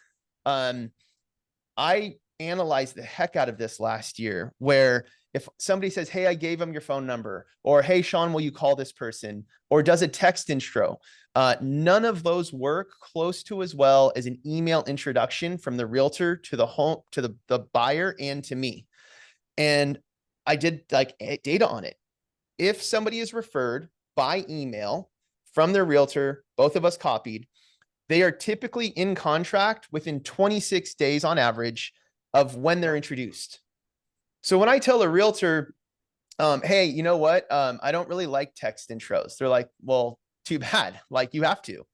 I analyzed the heck out of this last year, where if somebody says, hey, I gave them your phone number, or hey, Sean, will you call this person, or does a text intro, none of those work close to as well as an email introduction from the realtor to the home, to the buyer, and to me. And I did like data on it. If somebody is referred by email from their realtor, both of us copied, they are typically in contract within 26 days on average of when they're introduced. So when I tell a realtor, hey, you know what? I don't really like text intros. They're like, well, too bad. Like, you have to.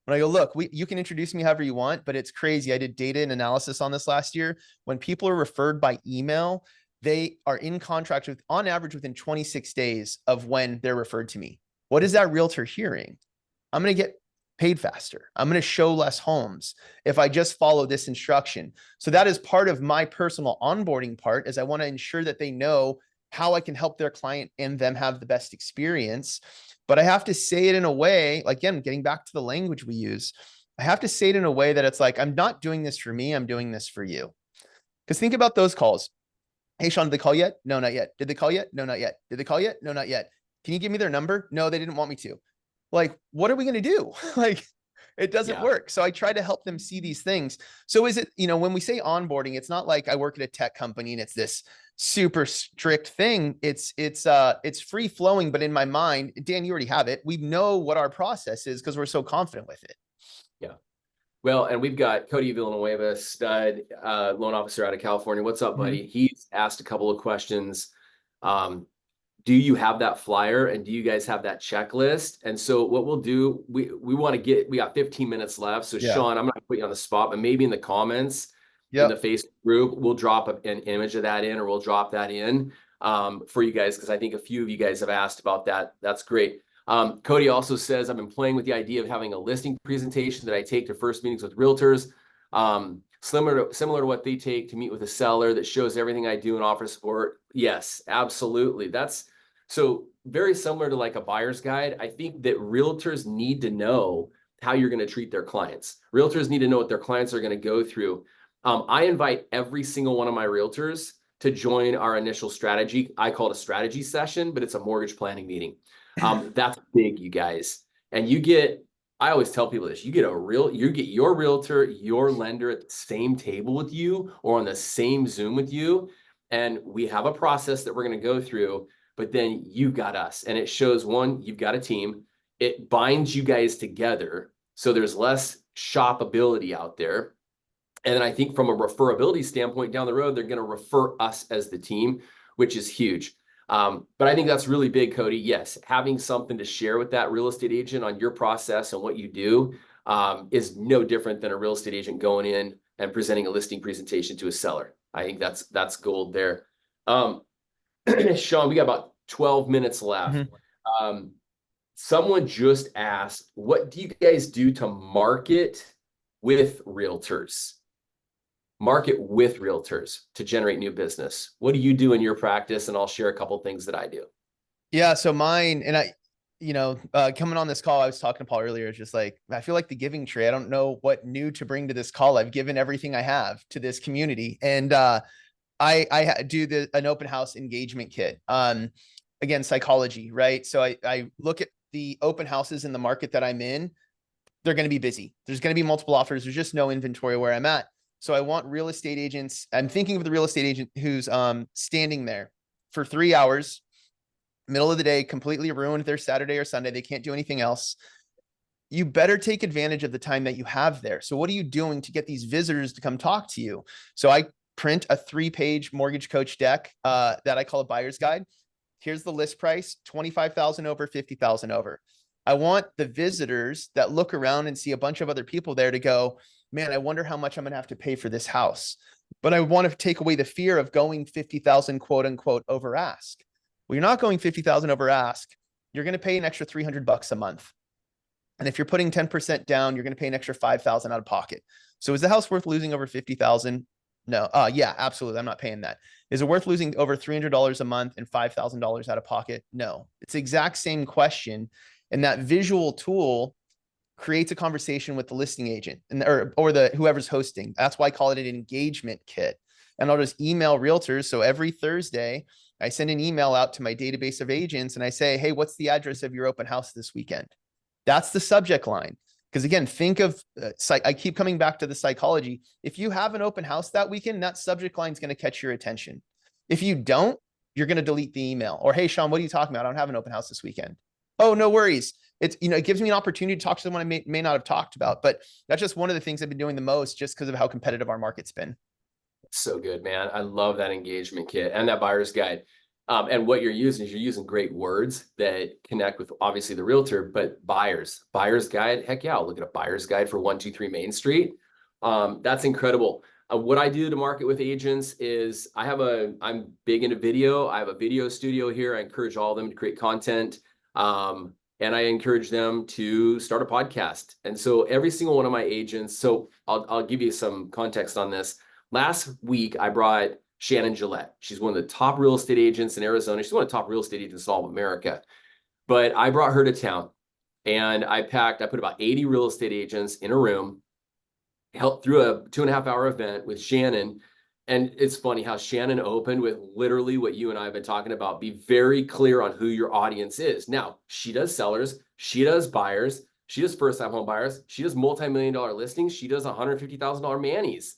When I go, look, you can introduce me however you want, but it's crazy. I did data and analysis on this last year. When people are referred by email, they are in contract with, on average, within 26 days of when they're referred to me. What is that realtor hearing? I'm going to get paid faster. I'm going to show less homes if I just follow this instruction. So that is part of my personal onboarding part, is I want to ensure that they know how I can help their client and them have the best experience. But I have to say it in a way, like, again, getting back to the language we use, I have to say it in a way that it's like, I'm not doing this for me, I'm doing this for you. Because think about those calls. Hey, Sean, did they call yet? No, not yet. Did they call yet? No, not yet. Did they call yet? No, not yet. Can you give me their number? No, they didn't want me to. Like, what are we going to do? Like, it doesn't work. So I try to help them see these things. So is it, when we say onboarding, it's not like I work at a tech company and it's this super strict thing. It's free flowing, but in my mind, Dan, you already have it. We know what our process is because we're so confident with it. Yeah. Well, and we've got Cody Villanueva, stud loan officer out of California. What's up, buddy? He's asked a couple of questions. Do you have that flyer, and do you guys have that checklist? And so what we'll do, we got 15 minutes left. So Sean, I'm not gonna put you on the spot, but maybe in the comments in the Facebook group, we'll drop an image of that in, or we'll drop that in for you guys, because I think a few of you guys have asked about that. That's great. Cody also says, I've been playing with the idea of having a listing presentation that I take to first meetings with realtors, similar to what they take to meet with a seller, that shows everything I do and offer support. Yes, absolutely. That's so very similar to like a buyer's guide. I think that realtors need to know how you're going to treat their clients. Realtors need to know what their clients are going to go through. I invite every single one of my realtors to join our initial strategy. I call it a strategy session, but it's a mortgage planning meeting. That's big, you guys. And I always tell people this, you get your realtor, your lender at the same table with you or on the same Zoom with you. And we have a process that we're going to go through, but then you've got us. And it shows, one, you've got a team. It binds you guys together, so there's less shopability out there. And then I think from a referability standpoint down the road, they're going to refer us as the team, which is huge. But I think that's really big, Cody. Yes, having something to share with that real estate agent on your process and what you do is no different than a real estate agent going in and presenting a listing presentation to a seller. I think that's gold there. Sean, we got about 12 minutes left. Someone just asked, what do you guys do to market with realtors? Market with realtors to generate new business. What do you do in your practice? And I'll share a couple of things that I do. Yeah. So mine, and coming on this call, I was talking to Paul earlier. It's just like, I feel like the giving tree. I don't know what new to bring to this call. I've given everything I have to this community. And I do an open house engagement kit. Again, psychology, right? So I look at the open houses in the market that I'm in. They're going to be busy. There's going to be multiple offers. There's just no inventory where I'm at. So I want real estate agents. I'm thinking of the real estate agent who's standing there for 3 hours, middle of the day, completely ruined their Saturday or Sunday. They can't do anything else. You better take advantage of the time that you have there. So what are you doing to get these visitors to come talk to you? So I print a 3-page MortgageCoach deck that I call a buyer's guide. Here's the list price, 25,000 over, 50,000 over. I want the visitors that look around and see a bunch of other people there to go, man, I wonder how much I'm going to have to pay for this house. But I want to take away the fear of going 50,000 quote unquote over ask. Well, you're not going 50,000 over ask. You're going to pay an extra $300 a month. And if you're putting 10% down, you're going to pay an extra 5,000 out of pocket. So is the house worth losing over 50,000? No. Yeah, absolutely. I'm not paying that. Is it worth losing over $300 a month and $5,000 out of pocket? No. It's the exact same question. And that visual tool creates a conversation with the listing agent or the whoever's hosting. That's why I call it an engagement kit. And I'll just email realtors. So every Thursday, I send an email out to my database of agents and I say, hey, what's the address of your open house this weekend? That's the subject line. Because again, think of, I keep coming back to the psychology. If you have an open house that weekend, that subject line is going to catch your attention. If you don't, you're going to delete the email. Or, hey, Sean, what are you talking about? I don't have an open house this weekend. Oh, no worries. It gives me an opportunity to talk to someone I may not have talked about, but that's just one of the things I've been doing the most just because of how competitive our market's been. So good, man. I love that engagement kit and that buyer's guide. And what you're using is you're using great words that connect with obviously the realtor, but buyer's guide. Heck yeah, I'll look at a buyer's guide for 123 Main Street. That's incredible. What I do to market with agents is I'm big into video. I have a video studio here. I encourage all of them to create content. And I encourage them to start a podcast. And so every single one of my agents, so I'll give you some context on this. Last week, I brought Shannon Gillette. She's one of the top real estate agents in Arizona. She's one of the top real estate agents in all of America. But I brought her to town and I put about 80 real estate agents in a room, helped through a 2.5-hour event with Shannon. And it's funny how Shannon opened with literally what you and I have been talking about. Be very clear on who your audience is. Now, she does sellers, she does buyers, she does first-time home buyers, she does multi-million-dollar listings, she does $150,000 manis.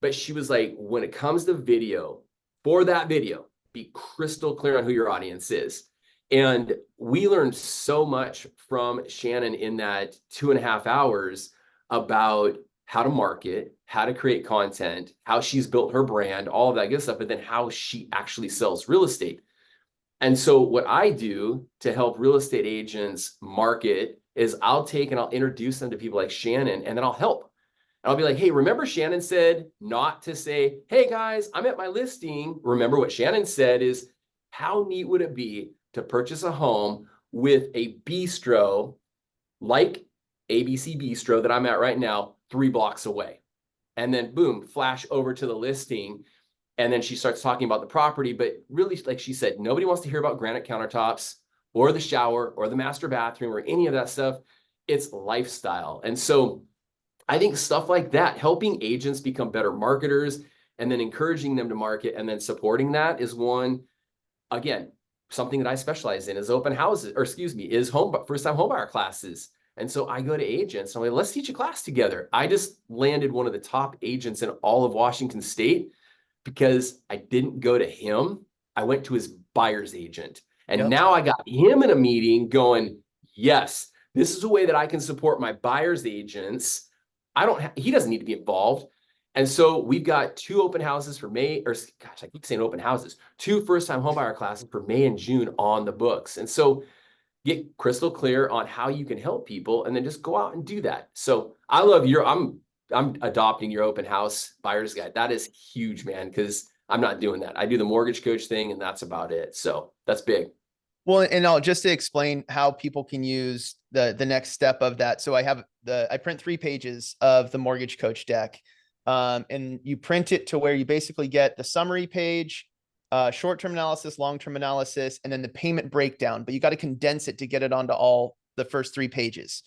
But she was like, when it comes to video, for that video, be crystal clear on who your audience is. And we learned so much from Shannon in that 2.5 hours about how to market, how to create content, how she's built her brand, all of that good stuff, but then how she actually sells real estate. And so what I do to help real estate agents market is I'll take and I'll introduce them to people like Shannon, and then I'll help. And I'll be like, hey, remember Shannon said not to say, hey guys, I'm at my listing. Remember what Shannon said is, how neat would it be to purchase a home with a bistro like ABC Bistro that I'm at right now, 3 blocks away. And then boom, flash over to the listing. And then she starts talking about the property. But really, like she said, nobody wants to hear about granite countertops or the shower or the master bathroom or any of that stuff. It's lifestyle. And so I think stuff like that, helping agents become better marketers and then encouraging them to market and then supporting that is one, again, something that I specialize in is open houses, or excuse me, is first-time homebuyer classes. And so I go to agents, I'm like, let's teach a class together. I just landed one of the top agents in all of Washington State because I didn't go to him. I went to his buyer's agent. And now I got him in a meeting going, yes, this is a way that I can support my buyer's agents. He doesn't need to be involved. And so we've got 2 open houses for May, or gosh, I keep saying open houses, 2 first-time homebuyer classes for May and June on the books. And so get crystal clear on how you can help people and then just go out and do that. So I love I'm adopting your open house buyer's guide. That is huge, man, because I'm not doing that. I do the mortgage coach thing and that's about it. So that's big. Well, and I'll just to explain how people can use the next step of that. So I print 3 pages of the mortgage coach deck. And you print it to where you basically get the summary page, short-term analysis, long-term analysis, and then the payment breakdown, but you got to condense it to get it onto all the first 3 pages.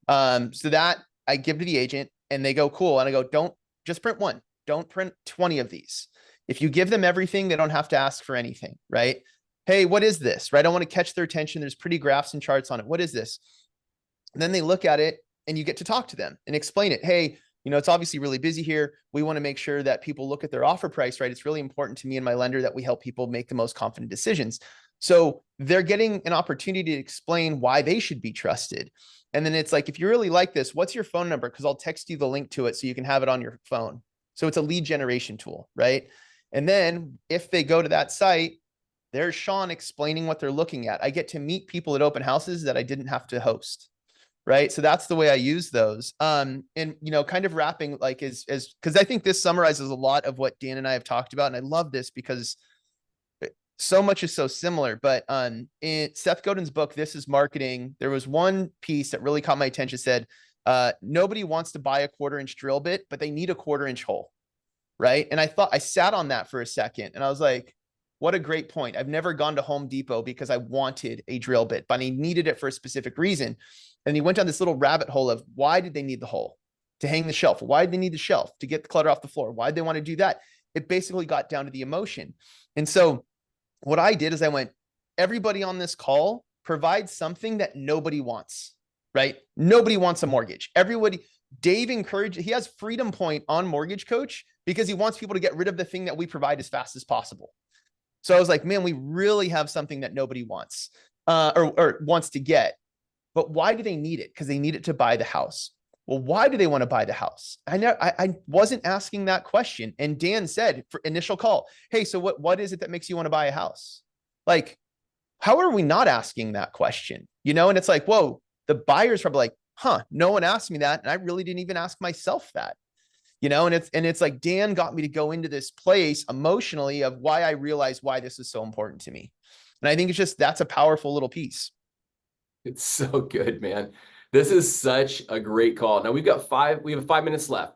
So that I give to the agent and they go, cool. And I go, don't just print 1, don't print 20 of these. If you give them everything, they don't have to ask for anything, right? Hey, what is this, right? I want to catch their attention. There's pretty graphs and charts on it. What is this? And then they look at it and you get to talk to them and explain it. Hey, it's obviously really busy here. We want to make sure that people look at their offer price, right? It's really important to me and my lender that we help people make the most confident decisions. So they're getting an opportunity to explain why they should be trusted. And then it's like, if you really like this, what's your phone number? Because I'll text you the link to it so you can have it on your phone. So it's a lead generation tool, right? And then if they go to that site, there's Sean explaining what they're looking at. I get to meet people at open houses that I didn't have to host. Right. So that's the way I use those. And, kind of wrapping like because I think this summarizes a lot of what Dan and I have talked about. And I love this because so much is so similar. But in Seth Godin's book, This is Marketing, there was one piece that really caught my attention. It said, nobody wants to buy a 1/4-inch drill bit, but they need a 1/4-inch hole. Right. And I sat on that for a second and I was like, what a great point. I've never gone to Home Depot because I wanted a drill bit, but I needed it for a specific reason. And he went down this little rabbit hole of why did they need the hole? To hang the shelf? Why did they need the shelf? To get the clutter off the floor? Why did they want to do that? It basically got down to the emotion. And so what I did is I went, everybody on this call provides something that nobody wants, right? Nobody wants a mortgage. Dave encouraged, he has Freedom Point on Mortgage Coach because he wants people to get rid of the thing that we provide as fast as possible. So I was like, man, we really have something that nobody wants or wants to get. But why do they need it? Because they need it to buy the house. well, why do they want to buy the house? I wasn't asking that question. And Dan said for initial call, hey, so what is it that makes you want to buy a house? Like, how are we not asking that question? You know, and it's like, whoa, the buyer's probably like, huh, no one asked me that. And I really didn't even ask myself that, you know, and it's like, Dan got me to go into this place emotionally of why I realized why this is so important to me. And I think it's just, that's a powerful little piece. It's so good, man. This is such a great call. Now we have 5 minutes left.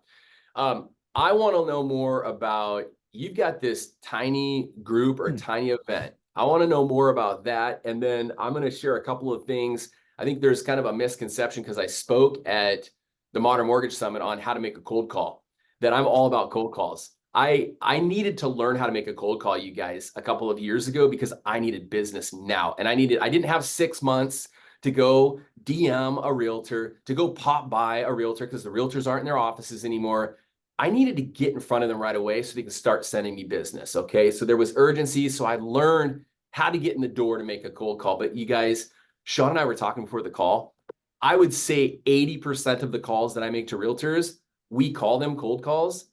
I want to know more about, you've got this tiny group or tiny event. I want to know more about that. And then I'm going to share a couple of things. I think there's kind of a misconception because I spoke at the Modern Mortgage Summit on how to make a cold call, that I'm all about cold calls. I needed to learn how to make a cold call, you guys, a couple of years ago because I needed business now. And I didn't have 6 months to go DM a realtor, to go pop by a realtor because the realtors aren't in their offices anymore. I needed to get in front of them right away so they could start sending me business. Okay. So there was urgency. So I learned how to get in the door to make a cold call. But you guys, Sean and I were talking before the call. I would say 80% of the calls that I make to realtors, we call them cold calls.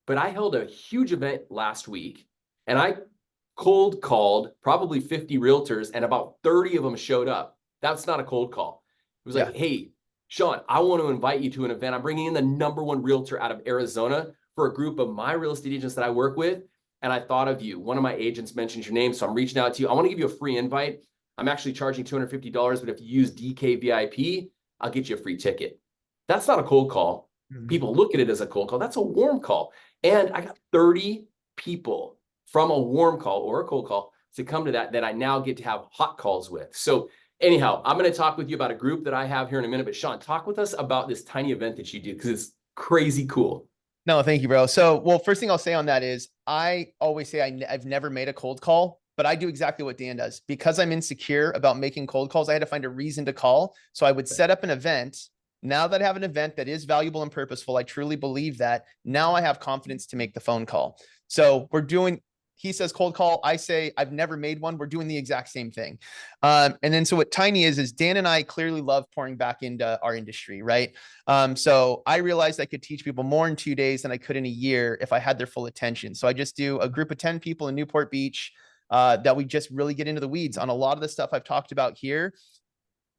But I held a huge event last week and I cold called probably 50 realtors and about 30 of them showed up. That's not a cold call. It was like, hey, Sean, I want to invite you to an event. I'm bringing in the #1 realtor out of Arizona for a group of my real estate agents that I work with. And I thought of you. One of my agents mentioned your name. So I'm reaching out to you. I want to give you a free invite. I'm actually charging $250, but if you use DKVIP, I'll get you a free ticket. That's not a cold call. People look at it as a cold call. That's a warm call. And I got 30 people from a warm call or a cold call to come to that I now get to have hot calls with. So anyhow, I'm going to talk with you about a group that I have here in a minute. But Sean, talk with us about this tiny event that you do because it's crazy cool. No, thank you, bro. So, well, first thing I'll say on that is I always say I've never made a cold call, but I do exactly what Dan does. Because I'm insecure about making cold calls, I had to find a reason to call. So I would set up an event. Now that I have an event that is valuable and purposeful, I truly believe that now I have confidence to make the phone call. So he says cold call. I say I've never made one. We're doing the exact same thing. And then so what Tiny is Dan and I clearly love pouring back into our industry, right? So I realized I could teach people more in 2 days than I could in a year if I had their full attention. So I just do a group of 10 people in Newport Beach that we just really get into the weeds on a lot of the stuff I've talked about here.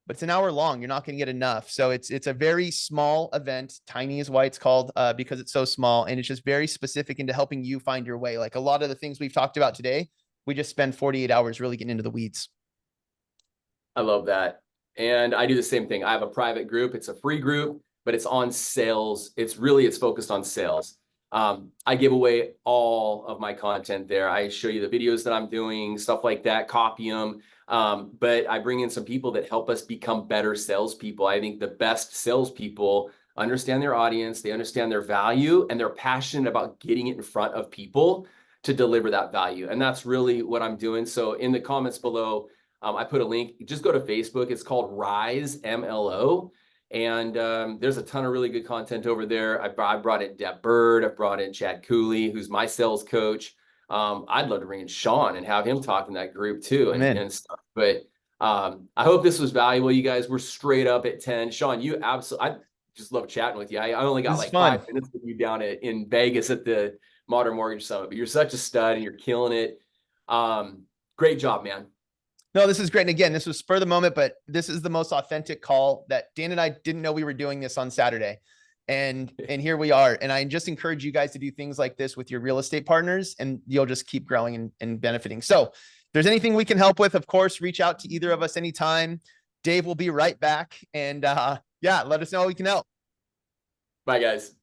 But it's an hour long. You're not going to get enough. So it's a very small event. Tiny is why it's called because it's so small. And it's just very specific into helping you find your way. Like a lot of the things we've talked about today, we just spend 48 hours really getting into the weeds. I love that. And I do the same thing. I have a private group. It's a free group, but it's on sales. It's focused on sales. I give away all of my content there. I show you the videos that I'm doing, stuff like that, copy them. But I bring in some people that help us become better salespeople. I think the best salespeople understand their audience, they understand their value, and they're passionate about getting it in front of people to deliver that value. And that's really what I'm doing. So in the comments below, I put a link. Just go to Facebook. It's called Rise MLO. And there's a ton of really good content over there. I brought in Deb Bird. I've brought in Chad Cooley, who's my sales coach. I'd love to bring in Sean and have him talk in that group too and stuff. But I hope this was valuable. You guys were straight up at 10. Sean, I just love chatting with you. I only got like 5 minutes with you down in Vegas at the Modern Mortgage Summit, but you're such a stud and you're killing it. Great job, man. No, this is great. And again, this was spur of the moment, but this is the most authentic call that Dan and I didn't know we were doing this on Saturday. And here we are. And I just encourage you guys to do things like this with your real estate partners, and you'll just keep growing and benefiting. So if there's anything we can help with, of course, reach out to either of us anytime. Dave will be right back. And yeah, let us know how we can help. Bye, guys.